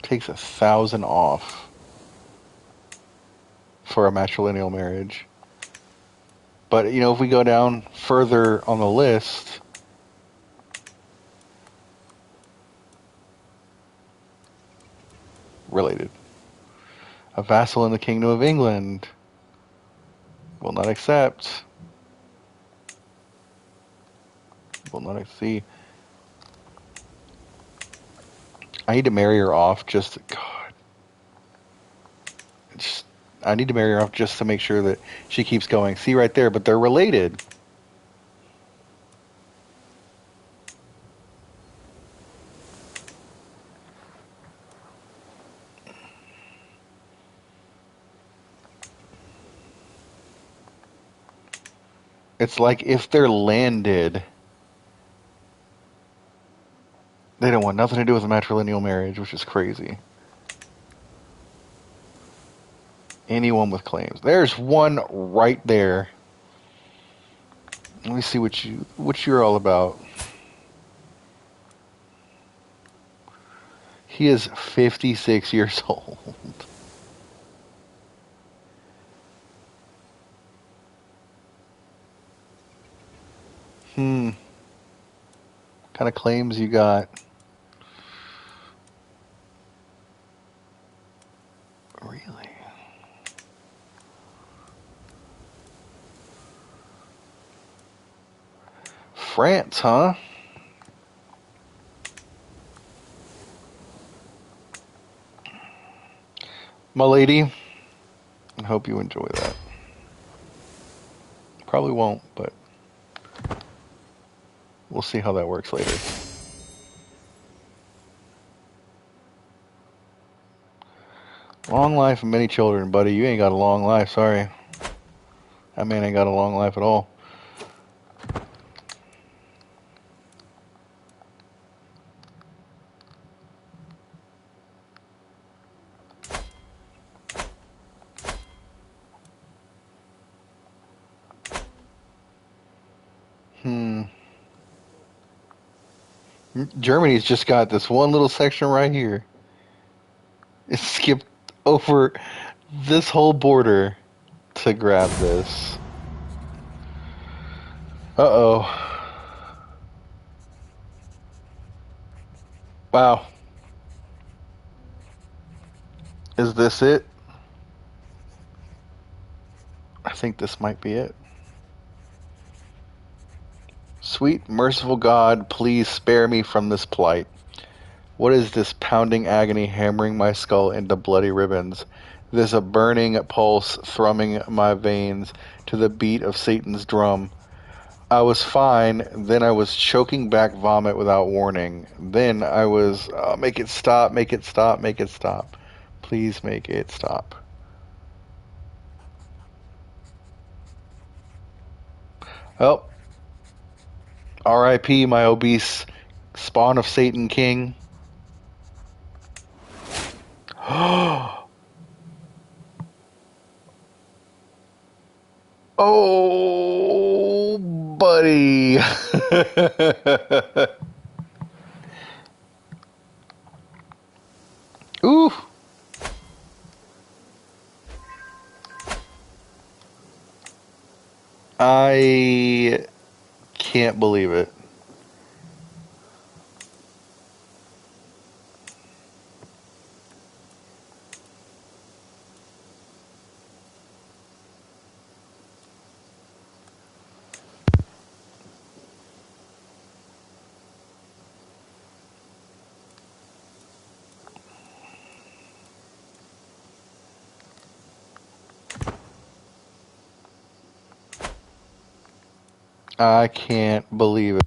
Takes 1,000 off for a matrilineal marriage. But, you know, if we go down further on the list, related. A vassal in the Kingdom of England. Will not accept. Will not see. I need to marry her off just to, God. I need to marry her off just to make sure that she keeps going. See right there, but they're related. It's like if they're landed, they don't want nothing to do with a matrilineal marriage, which is crazy. Anyone with claims. There's one right there. Let me see what you're all about. He is 56 years old. What kind of claims you got? Really? France, huh? My lady, I hope you enjoy that. Probably won't, but we'll see how that works later. Long life and many children, buddy. You ain't got a long life, sorry. That man ain't got a long life at all. Germany's just got this one little section right here. It skipped over this whole border to grab this. Uh-oh. Wow. Is this it? I think this might be it. Sweet, merciful God, please spare me from this plight. What is this pounding agony hammering my skull into bloody ribbons? This a burning pulse thrumming my veins to the beat of Satan's drum. I was fine, then I was choking back vomit without warning. Then I was, make it stop, make it stop, make it stop. Please make it stop. Oh, R.I.P. my obese spawn of Satan king. Oh, buddy. Ooh. I can't believe it. I can't believe it.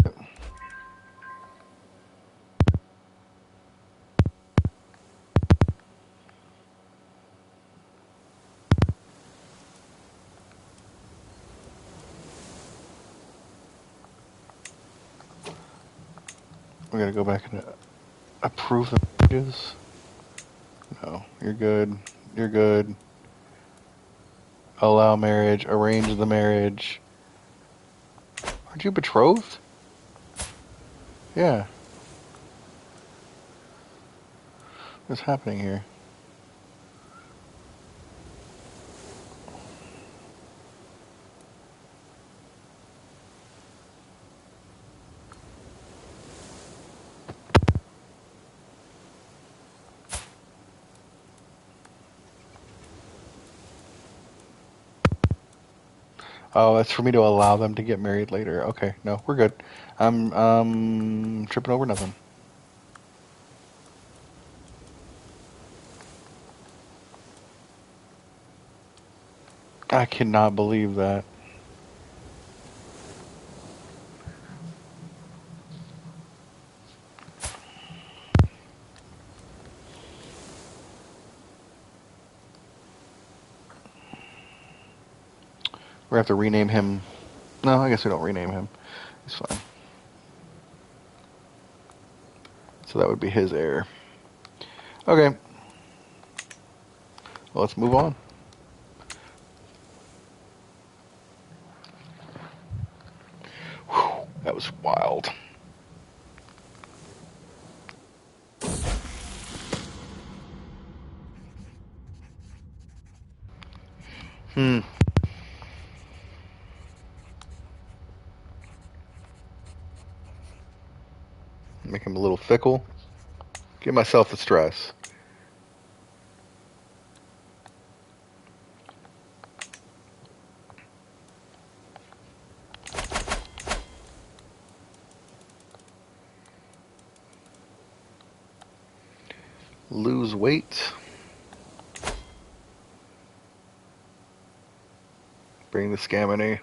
We gotta go back and approve the marriages. No, you're good. You're good. Allow marriage. Arrange the marriage. Aren't you betrothed? Yeah. What's happening here? Oh, that's for me to allow them to get married later. Okay, no, we're good. I'm tripping over nothing. I cannot believe that. We have to rename him. No, I guess we don't rename him. He's fine. So that would be his heir. Okay. Well, let's move on. Whew, that was wild. Make him a little fickle. Give myself the stress. Lose weight. Bring the Scaminy.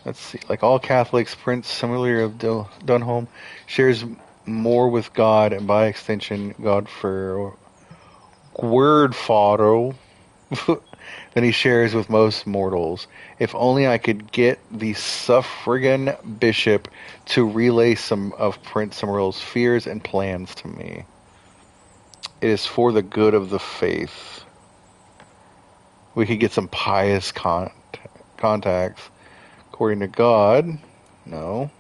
Let's see. Like all Catholics, Prince, similarly of Dunholm, shares more with God and by extension, God for word father than he shares with most mortals. If only I could get the suffragan bishop to relay some of Prince Summerall's fears and plans to me. It is for the good of the faith. We could get some pious contacts. According to God, no.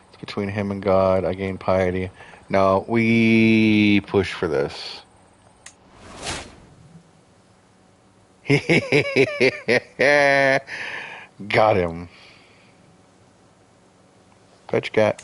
It's between him and God. I gain piety. No, we push for this. Got him. Fetch cat.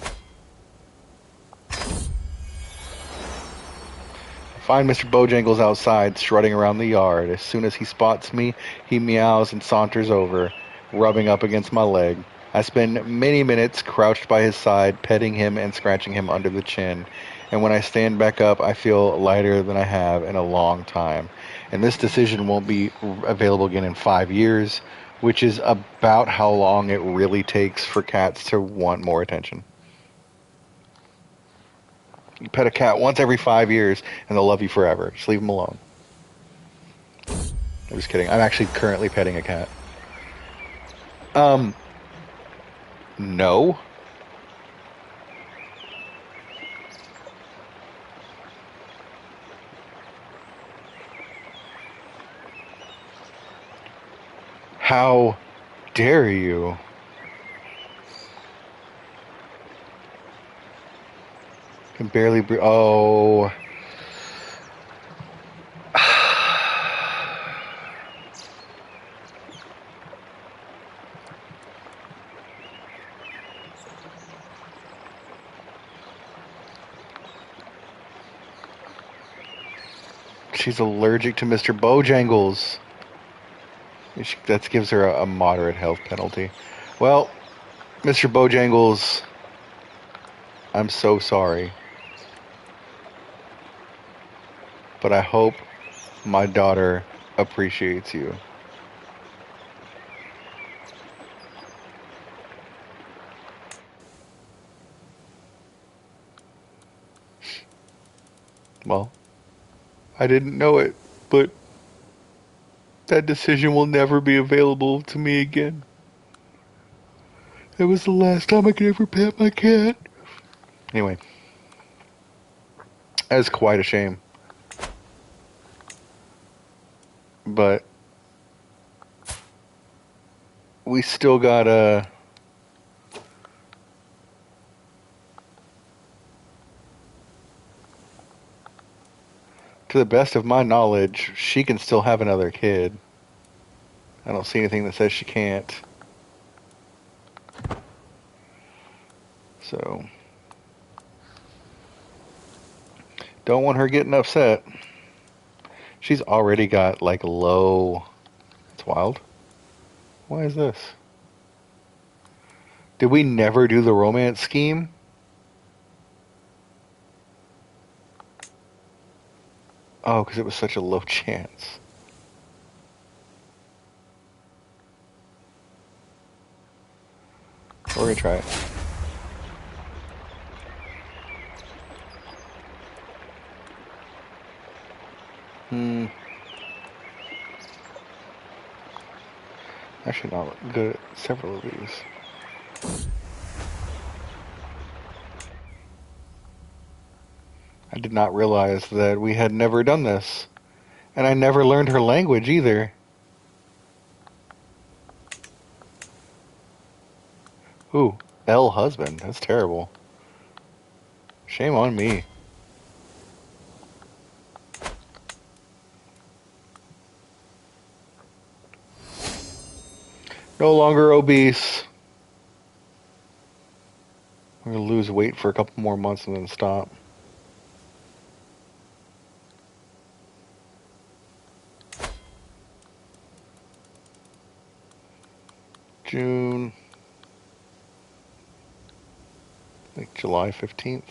Find Mr. Bojangles outside, strutting around the yard. As soon as he spots me, he meows and saunters over, rubbing up against my leg. I spend many minutes crouched by his side, petting him and scratching him under the chin. And when I stand back up, I feel lighter than I have in a long time. And this decision won't be available again in 5 years, which is about how long it really takes for cats to want more attention. You pet a cat once every 5 years, and they'll love you forever. Just leave them alone. I'm just kidding. I'm actually currently petting a cat. No. How dare you? Can barely breathe. Oh. She's allergic to Mr. Bojangles. That gives her a moderate health penalty. Well, Mr. Bojangles, I'm so sorry. But I hope my daughter appreciates you. Well, I didn't know it, but that decision will never be available to me again. It was the last time I could ever pet my cat. Anyway, that is quite a shame. But we still gotta... To the best of my knowledge, she can still have another kid. I don't see anything that says she can't. So, don't want her getting upset. She's already got, like, low... It's wild. Why is this? Did we never do the romance scheme? Oh, because it was such a low chance. We're gonna try it. Actually, not good at several of these. I did not realize that we had never done this. And I never learned her language either. Ooh, L husband. That's terrible. Shame on me. No longer obese. I'm going to lose weight for a couple more months and then stop. June. Like July 15th.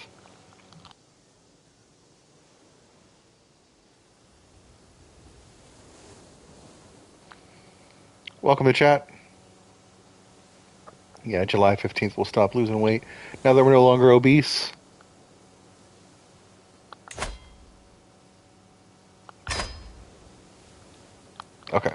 Welcome to chat. Yeah, July 15th we'll stop losing weight. Now that we're no longer obese. Okay.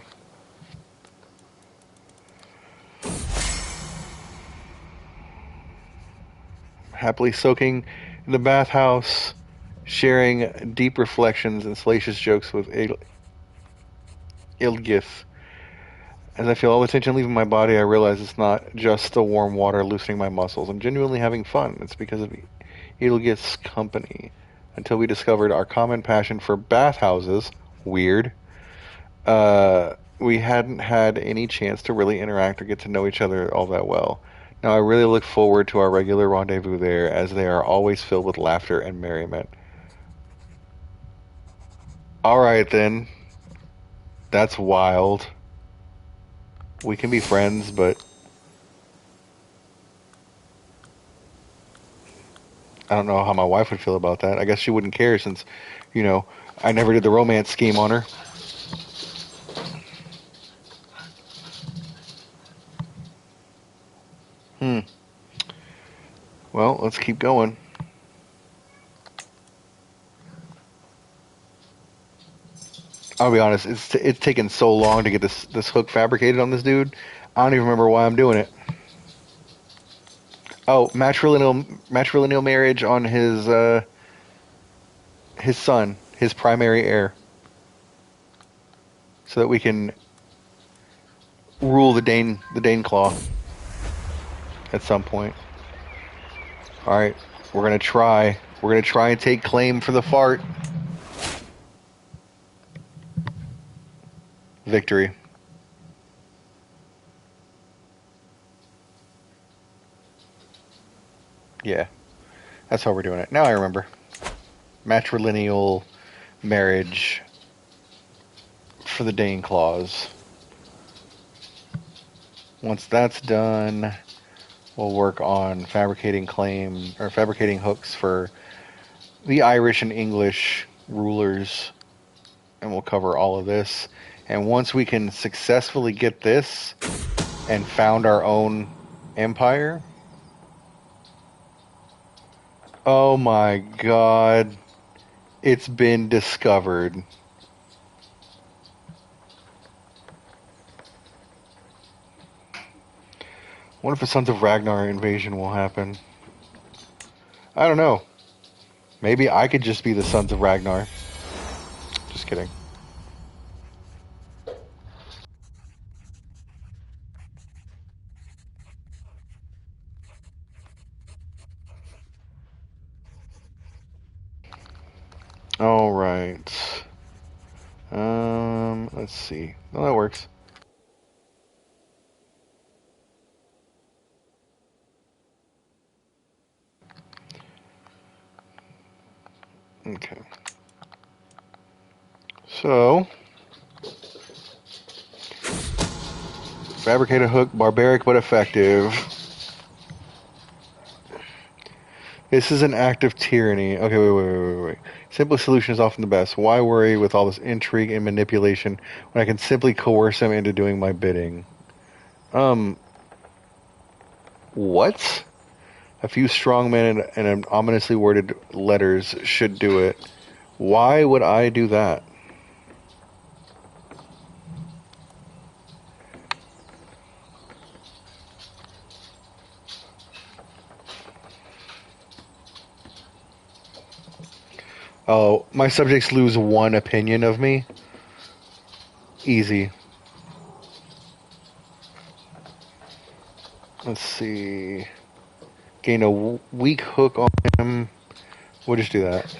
Happily soaking in the bathhouse, sharing deep reflections and salacious jokes with Ildgith. As I feel all the tension leaving my body, I realize it's not just the warm water loosening my muscles. I'm genuinely having fun. It's because of Ildgith's company. Until we discovered our common passion for bathhouses, weird, we hadn't had any chance to really interact or get to know each other all that well. Now I really look forward to our regular rendezvous there, as they are always filled with laughter and merriment. Alright then. That's wild. We can be friends, but I don't know how my wife would feel about that. I guess she wouldn't care since, you know, I never did the romance scheme on her. Well, let's keep going. I'll be honest, it's taken so long to get this hook fabricated on this dude. I don't even remember why I'm doing it. Oh, matrilineal marriage on his son, his primary heir, so that we can rule the Dane Claw at some point. All right, we're gonna try. We're gonna try and take claim for the fart. Victory. Yeah, that's how we're doing it. Now I remember. Matrilineal marriage for the Dane clause. Once that's done, we'll work on fabricating hooks for the Irish and English rulers, and we'll cover all of this. And once we can successfully get this and found our own empire, oh my god, it's been discovered. What if the Sons of Ragnar invasion will happen? I don't know. Maybe I could just be the Sons of Ragnar. Just kidding. All right. Let's see. No, that works. Okay. So, fabricate a hook, barbaric but effective. This is an act of tyranny. Okay, wait. Simplest solution is often the best. Why worry with all this intrigue and manipulation when I can simply coerce them into doing my bidding? What? A few strong men and ominously worded letters should do it. Why would I do that? Oh, my subjects lose one opinion of me? Easy. Let's see. Gain a weak hook on him. We'll just do that.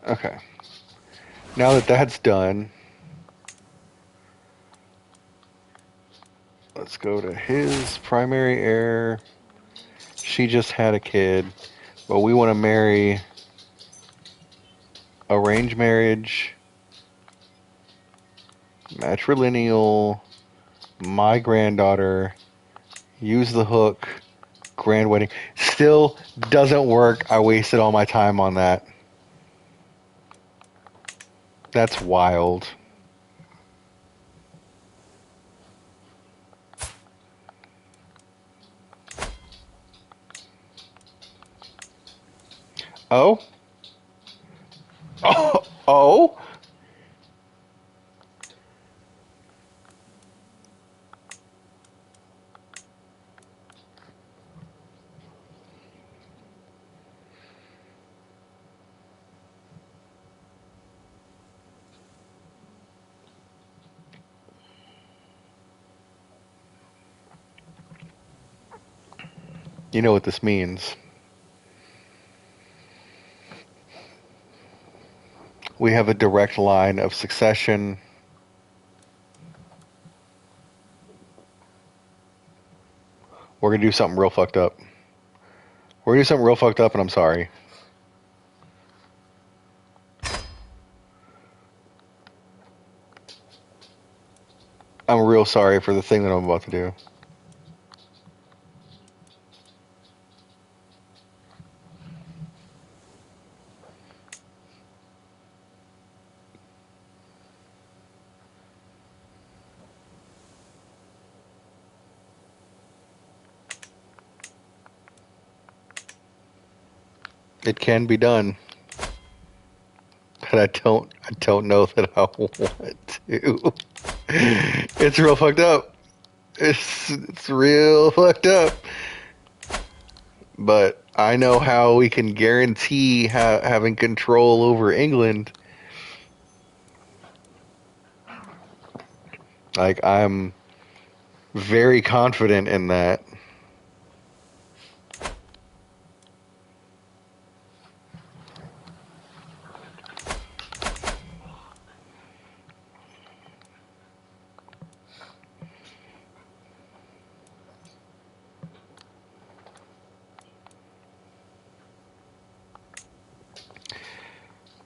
Okay. Now that that's done, let's go to his primary heir. She just had a kid, but we want to marry arranged marriage, matrilineal, my granddaughter, use the hook, grand wedding. Still doesn't work. I wasted all my time on that. That's wild. Oh? Oh? Oh? You know what this means. We have a direct line of succession. We're going to do something real fucked up. We're going to do something real fucked up, and I'm sorry. I'm real sorry for the thing that I'm about to do. It can be done, but I don't know that I want to. It's real fucked up. It's real fucked up. But I know how we can guarantee having control over England. Like, I'm very confident in that.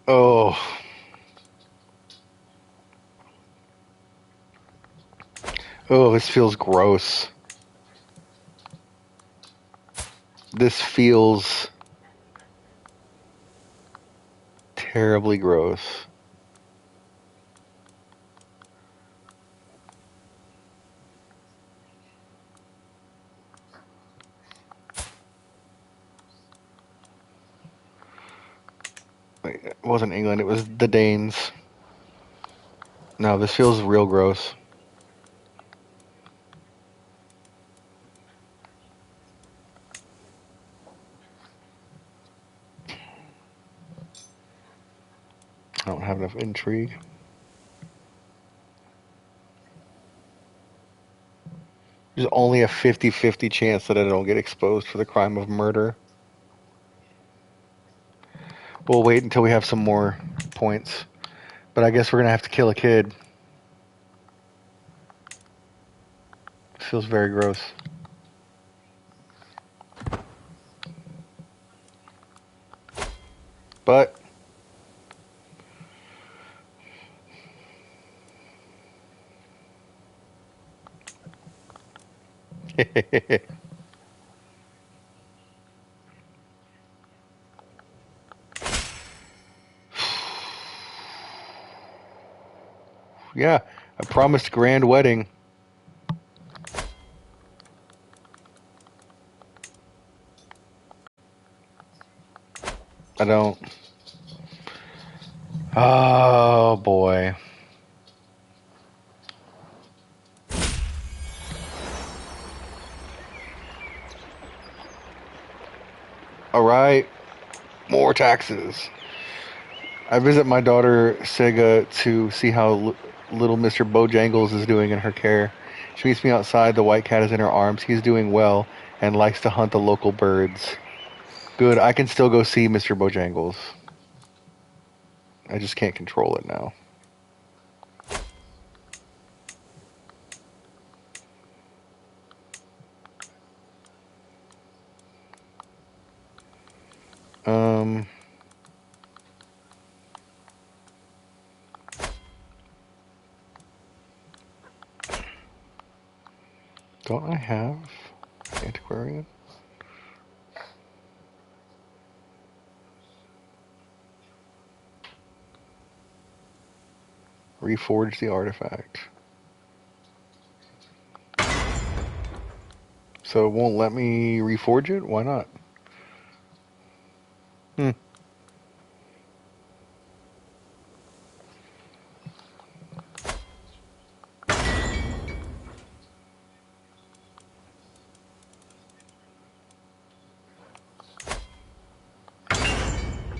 Oh, oh, this feels gross. This feels terribly gross. It wasn't England, it was the Danes. No, this feels real gross. I don't have enough intrigue. There's only a 50-50 chance that I don't get exposed for the crime of murder. We'll wait until we have some more points. But I guess we're gonna have to kill a kid. Feels very gross. But yeah, I promised grand wedding. I don't. Oh boy. All right, more taxes. I visit my daughter Sega to see how little Mr. Bojangles is doing in her care. She meets me outside. The white cat is in her arms. He's doing well and likes to hunt the local birds. Good. I can still go see Mr. Bojangles. I just can't control it now. Don't I have antiquarian? Reforge the artifact. So it won't let me reforge it? Why not?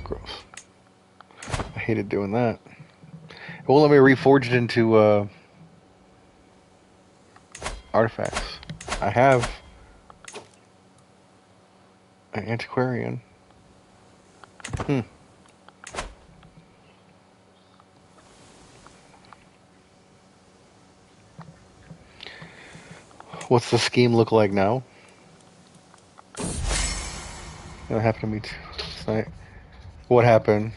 Gross. I hated doing that. It won't let me reforge it into artifacts. I have an antiquarian. What's the scheme look like now? That happened to me tonight. What happened?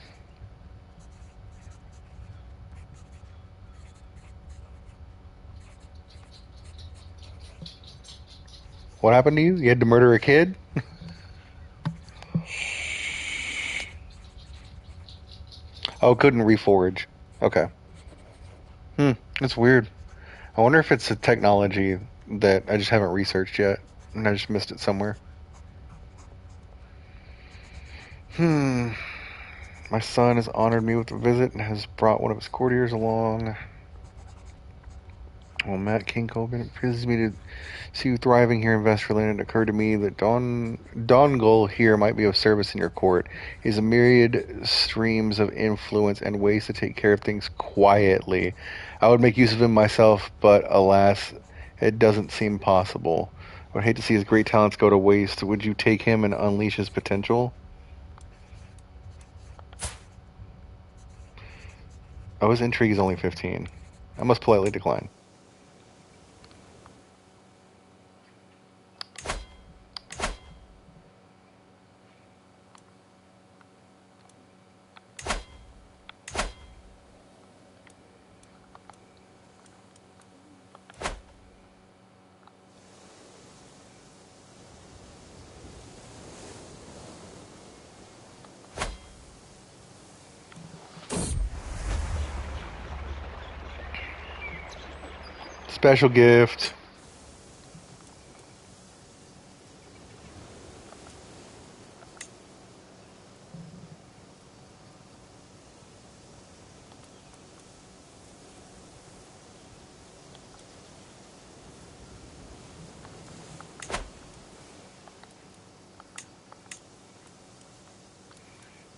What happened to you? You had to murder a kid? Oh, couldn't reforge. Okay. That's weird. I wonder if it's a technology that I just haven't researched yet, and I just missed it somewhere. My son has honored me with a visit and has brought one of his courtiers along. Well, Matt King Colvin, it pleases me to see you thriving here in Vesterland. It occurred to me that Dongle here might be of service in your court. He has a myriad streams of influence and ways to take care of things quietly. I would make use of him myself, but alas, it doesn't seem possible. I would hate to see his great talents go to waste. Would you take him and unleash his potential? Oh, his intrigue is only 15. I must politely decline. Special gift.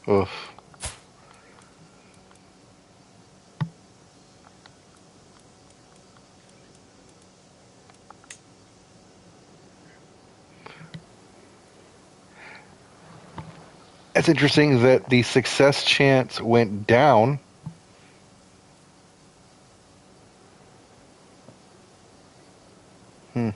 Oof. It's interesting that the success chance went down. Hmm.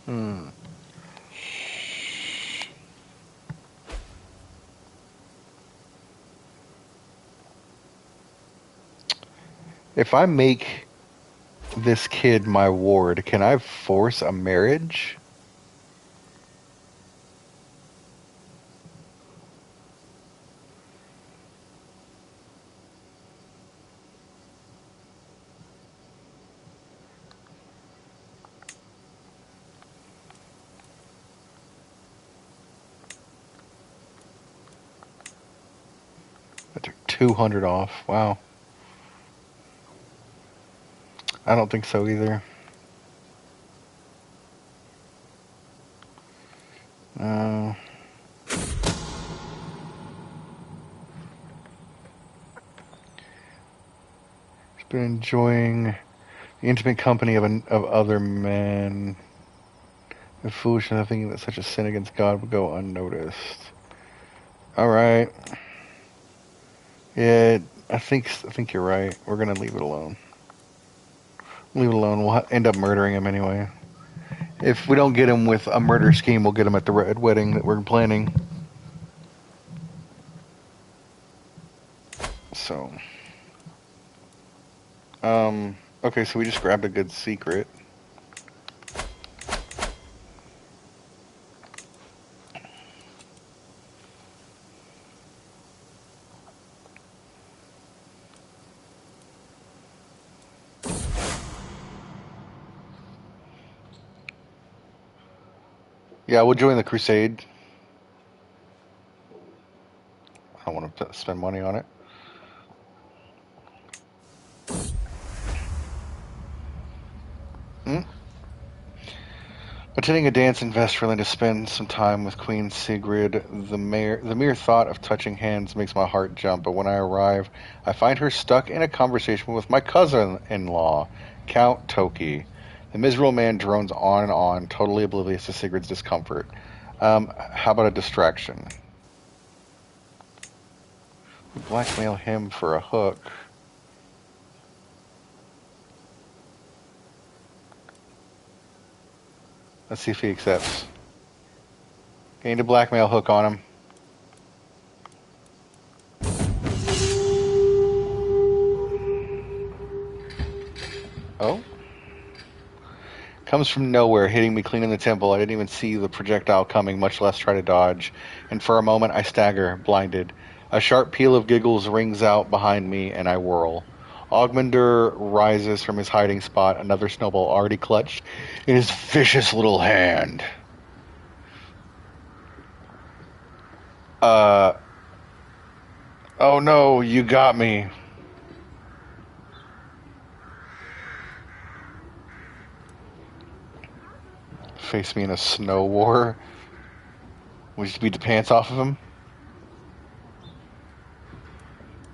Hmm. If I make this kid my ward, can I force a marriage? I took 200 off. Wow. I don't think so either. Uh, I've been enjoying the intimate company of other men. The foolishness of thinking that such a sin against God would go unnoticed. All right. Yeah, I think you're right. We're gonna leave it alone. Leave it alone. We'll end up murdering him anyway. If we don't get him with a murder scheme, we'll get him at the red wedding that we're planning. So, okay, so we just grabbed a good secret. Yeah, we'll join the crusade. I don't want to spend money on it. Hmm? Attending a dance in Vesterland to spend some time with Queen Sigrid, the mere thought of touching hands makes my heart jump, but when I arrive, I find her stuck in a conversation with my cousin-in-law, Count Toki. The miserable man drones on and on, totally oblivious to Sigrid's discomfort. How about a distraction? We blackmail him for a hook. Let's see if he accepts. Gained a blackmail hook on him. Oh? comes from nowhere, hitting me clean in the temple. I didn't even see the projectile coming, much less try to dodge. And for a moment, I stagger, blinded. A sharp peal of giggles rings out behind me, and I whirl. Augmenter rises from his hiding spot, another snowball already clutched in his vicious little hand. Oh no, you got me. Face me in a snow war. We just beat the pants off of him?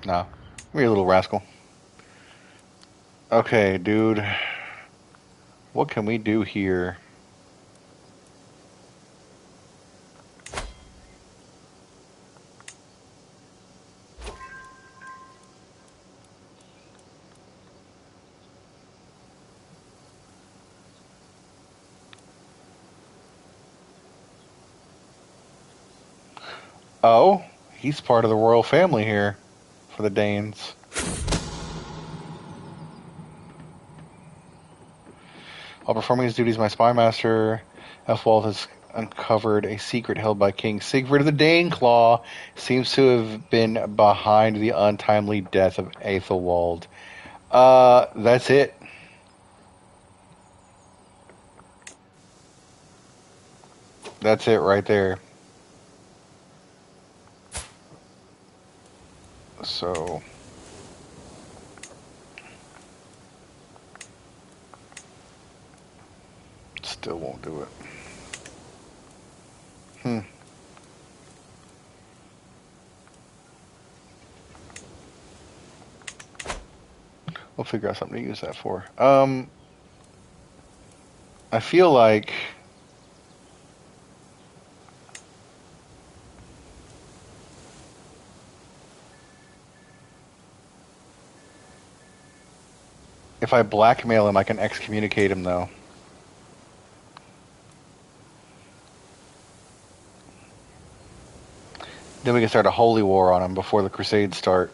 No. You're a little rascal. Okay, dude. What can we do here? Oh, he's part of the royal family here for the Danes. While performing his duties, my spy master, Ethelwald, has uncovered a secret held by King Sigurd of the Daneclaw. Seems to have been behind the untimely death of Ethelwald. That's it. That's it right there. So... still won't do it. We'll figure out something to use that for. I feel like if I blackmail him, I can excommunicate him, though. Then we can start a holy war on him before the Crusades start.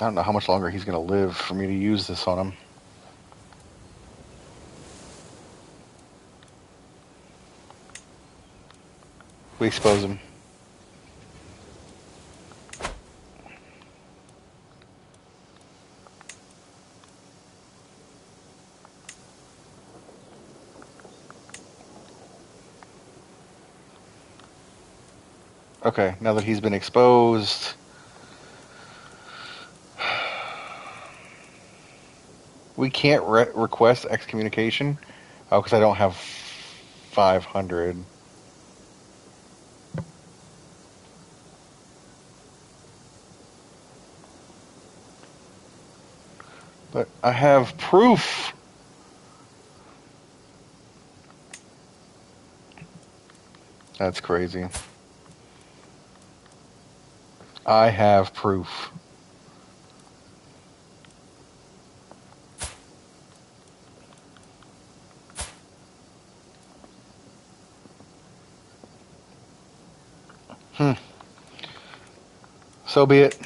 I don't know how much longer he's going to live for me to use this on him. We expose him. Okay, now that he's been exposed... we can't request excommunication. Oh, because I don't have 500. But I have proof. That's crazy. I have proof. So be it.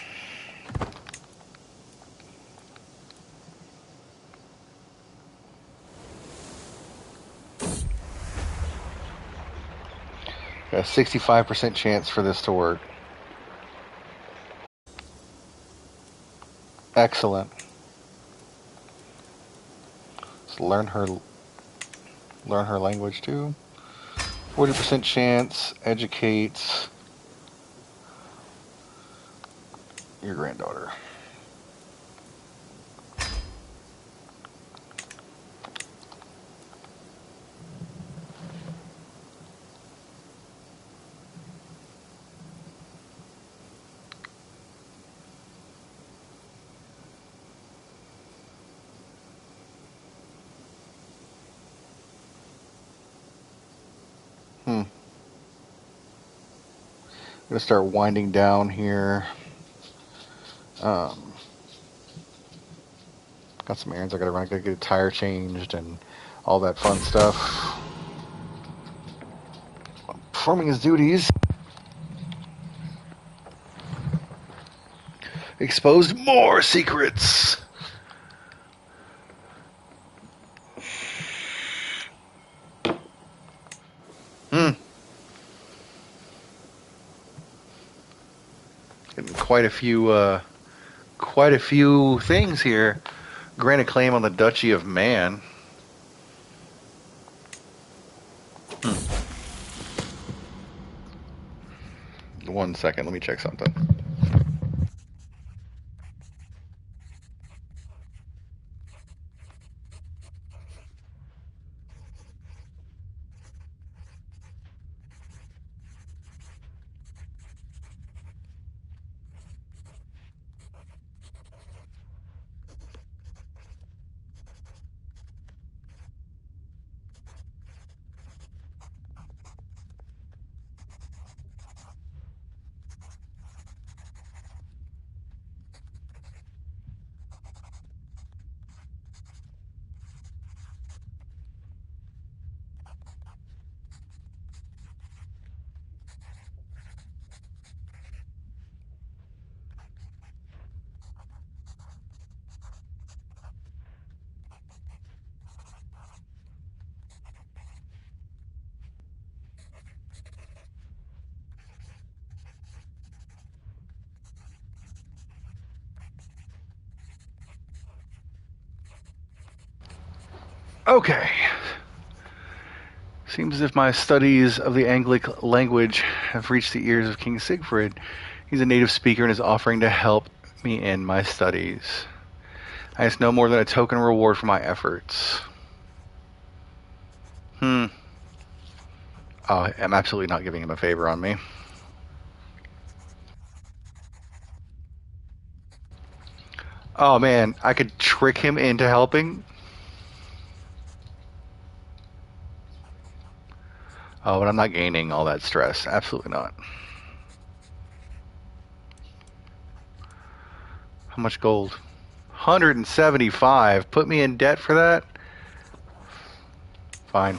Got a 65% chance for this to work. Excellent. Let's learn her language too. 40% chance. Educates your granddaughter. gonna start winding down here. Got some errands I gotta run. I gotta get a tire changed and all that fun stuff. Performing his duties. Exposed more secrets. Getting quite a few things here. Granted claim on the Duchy of Man. 1 second, let me check something. Okay. Seems as if my studies of the Anglic language have reached the ears of King Sigfrid. He's a native speaker and is offering to help me in my studies. I ask no more than a token reward for my efforts. Oh, I'm absolutely not giving him a favor on me. Oh man, I could trick him into helping. Oh, but I'm not gaining all that stress. Absolutely not. How much gold? 175. Put me in debt for that? Fine.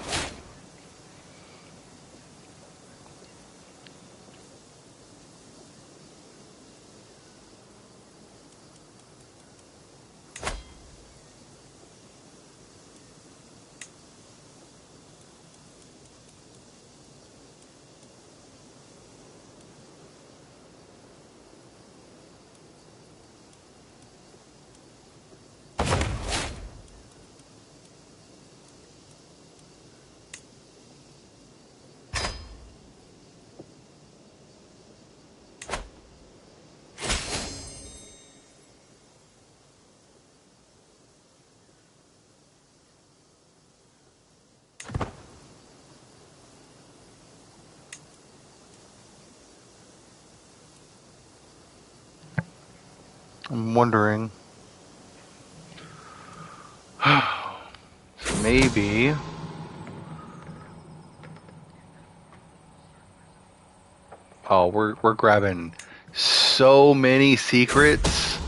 I'm wondering. Maybe. Oh, we're grabbing so many secrets.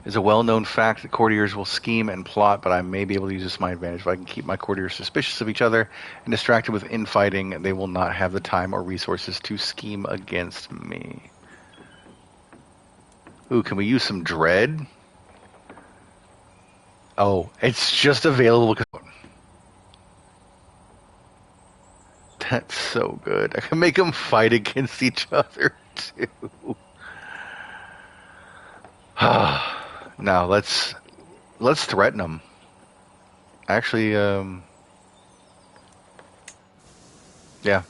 It's a well-known fact that courtiers will scheme and plot, but I may be able to use this to my advantage. If I can keep my courtiers suspicious of each other and distracted with infighting, they will not have the time or resources to scheme against me. Ooh, can we use some dread? Oh, it's just available. That's so good. I can make them fight against each other too. Now let's threaten them. Actually, yeah.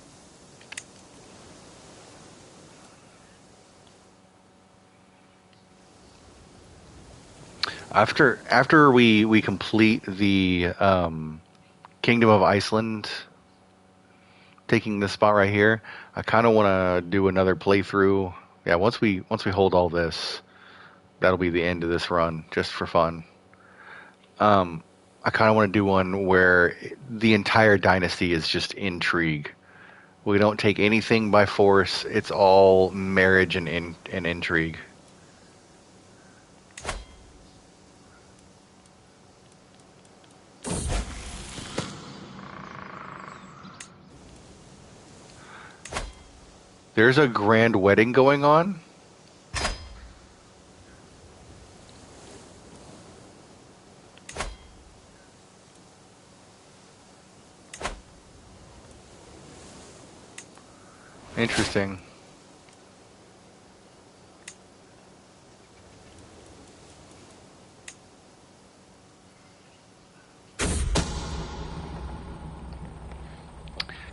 After we complete the Kingdom of Iceland, taking this spot right here, I kind of want to do another playthrough. Yeah, once we hold all this, that'll be the end of this run, just for fun. I kind of want to do one where the entire dynasty is just intrigue. We don't take anything by force. It's all marriage and intrigue. There's a grand wedding going on. Interesting.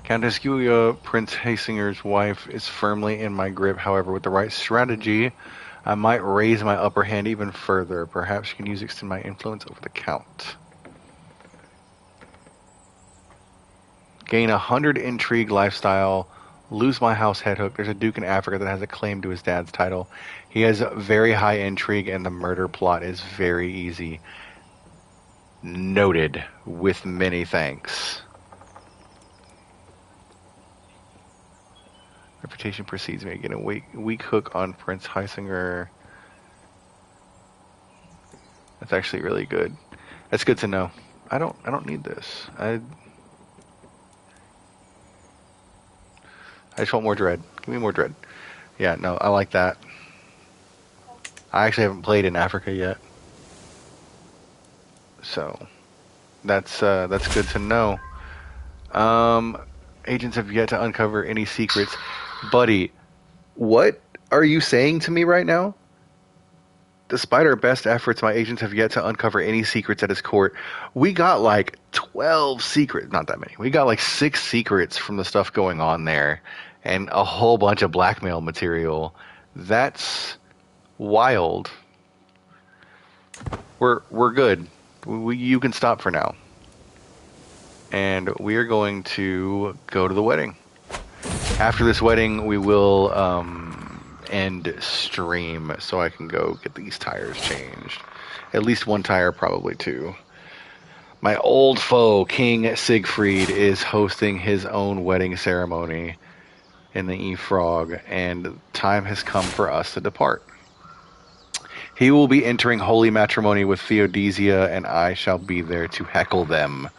Countess Julia, Prince Hasinger's wife, is firmly in my grip. However, with the right strategy, I might raise my upper hand even further. Perhaps you can use extend my influence over the Count. Gain 100 intrigue lifestyle. Lose my house head hook. There's a duke in Africa that has a claim to his dad's title. He has very high intrigue, and the murder plot is very easy. Noted with many thanks. Reputation precedes me. Again, a weak hook on Prince Heisinger. That's actually really good. That's good to know. I don't need this. I just want more dread. Give me more dread. Yeah, no, I like that. I actually haven't played in Africa yet. So that's good to know. Agents have yet to uncover any secrets. Buddy, what are you saying to me right now? Despite our best efforts, my agents have yet to uncover any secrets at his court. We got like 12 secrets, not that many. We got like 6 secrets from the stuff going on there, and a whole bunch of blackmail material. That's wild. We're good. You can stop for now. And we are going to go to the wedding. After this wedding, we will end stream so I can go get these tires changed. At least one tire, probably two. My old foe, King Siegfried, is hosting his own wedding ceremony in the E-Frog, and time has come for us to depart. He will be entering holy matrimony with Theodosia, and I shall be there to heckle them.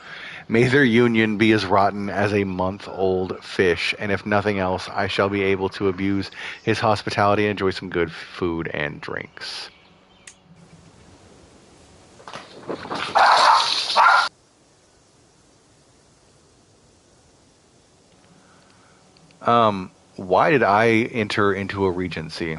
May their union be as rotten as a month-old fish, and if nothing else, I shall be able to abuse his hospitality and enjoy some good food and drinks. Why did I enter into a regency?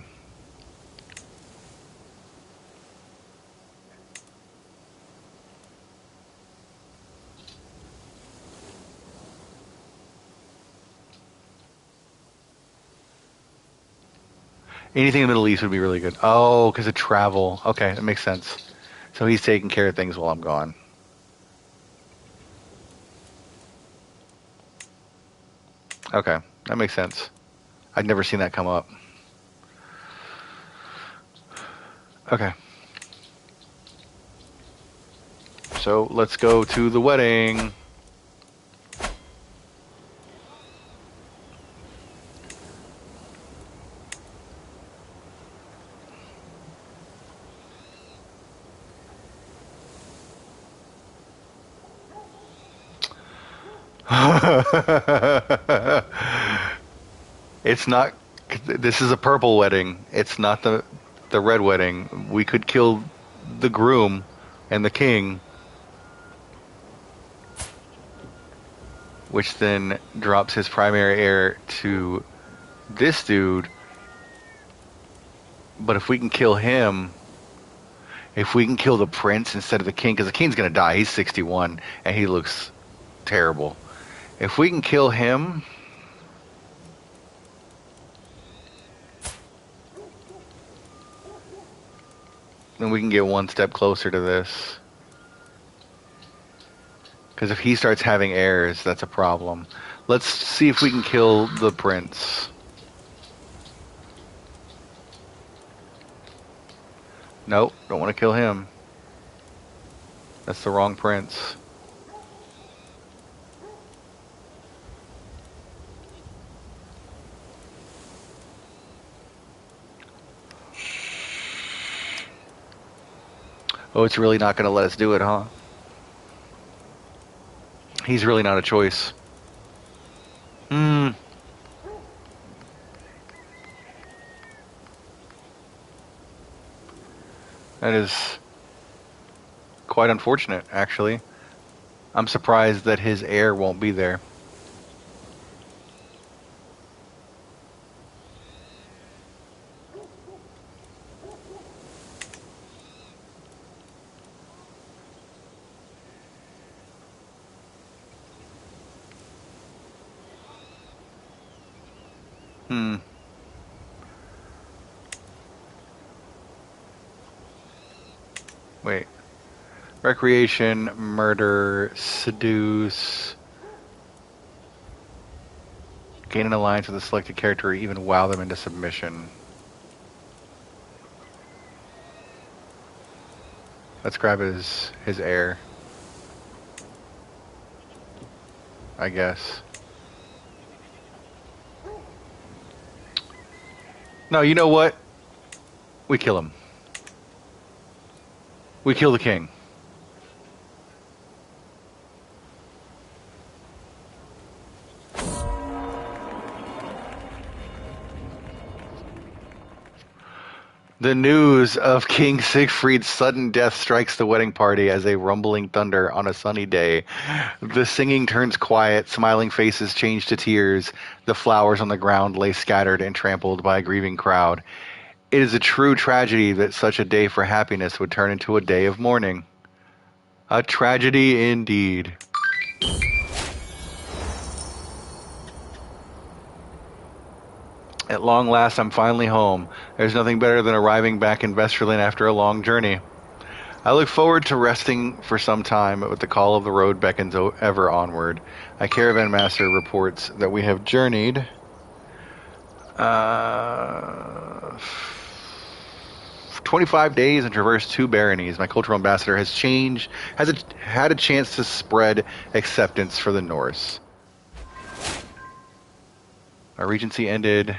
Anything in the Middle East would be really good. Oh, because of travel. Okay, that makes sense. So he's taking care of things while I'm gone. Okay, that makes sense. I'd never seen that come up. Okay. So let's go to the wedding. It's not. This is a purple wedding. It's not the red wedding. We could kill the groom and the king, which then drops his primary heir to this dude. But if we can kill him, if we can kill the prince instead of the king, because the king's gonna die. He's 61 and he looks terrible. If we can kill him, then we can get one step closer to this. Because if he starts having heirs, that's a problem. Let's see if we can kill the prince. Nope, don't want to kill him. That's the wrong prince. Oh, it's really not going to let us do it, huh? He's really not a choice. Hmm. That is quite unfortunate, actually. I'm surprised that his heir won't be there. Hmm. Wait. Recreation, murder, seduce, gain an alliance with a selected character, or even wow them into submission. Let's grab his heir, I guess. No, you know what? We kill him. We kill the king. The news of King Siegfried's sudden death strikes the wedding party as a rumbling thunder on a sunny day. The singing turns quiet, smiling faces change to tears. The flowers on the ground lay scattered and trampled by a grieving crowd. It is a true tragedy that such a day for happiness would turn into a day of mourning. A tragedy indeed. At long last, I'm finally home. There's nothing better than arriving back in Vesterland after a long journey. I look forward to resting for some time, but the call of the road beckons ever onward. A caravan master reports that we have journeyed 25 days and traversed 2 baronies. My cultural ambassador had a chance to spread acceptance for the Norse. Our regency ended.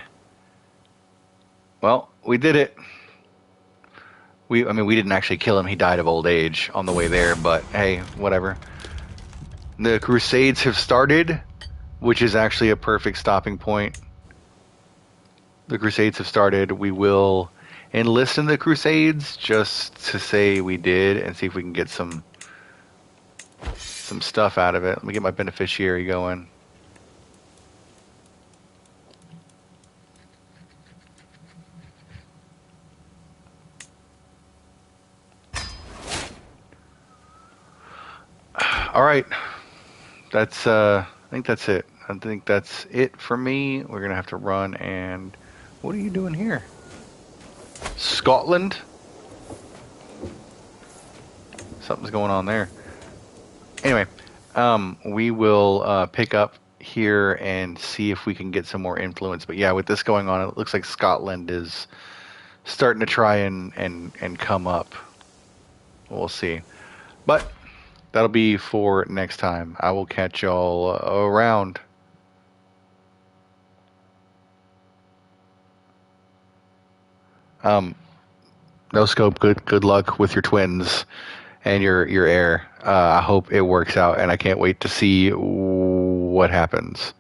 Well, we did it. We didn't actually kill him. He died of old age on the way there, but hey, whatever. The Crusades have started, which is actually a perfect stopping point. The Crusades have started. We will enlist in the Crusades just to say we did and see if we can get some stuff out of it. Let me get my beneficiary going. All right. That's I think that's it. I think that's it for me. We're gonna have to run and what are you doing here? Scotland? Something's going on there. Anyway, we will pick up here and see if we can get some more influence. But yeah, with this going on, it looks like Scotland is starting to try and come up. We'll see. But that'll be for next time. I will catch y'all around. No scope. Good luck with your twins and your heir. I hope it works out, and I can't wait to see what happens.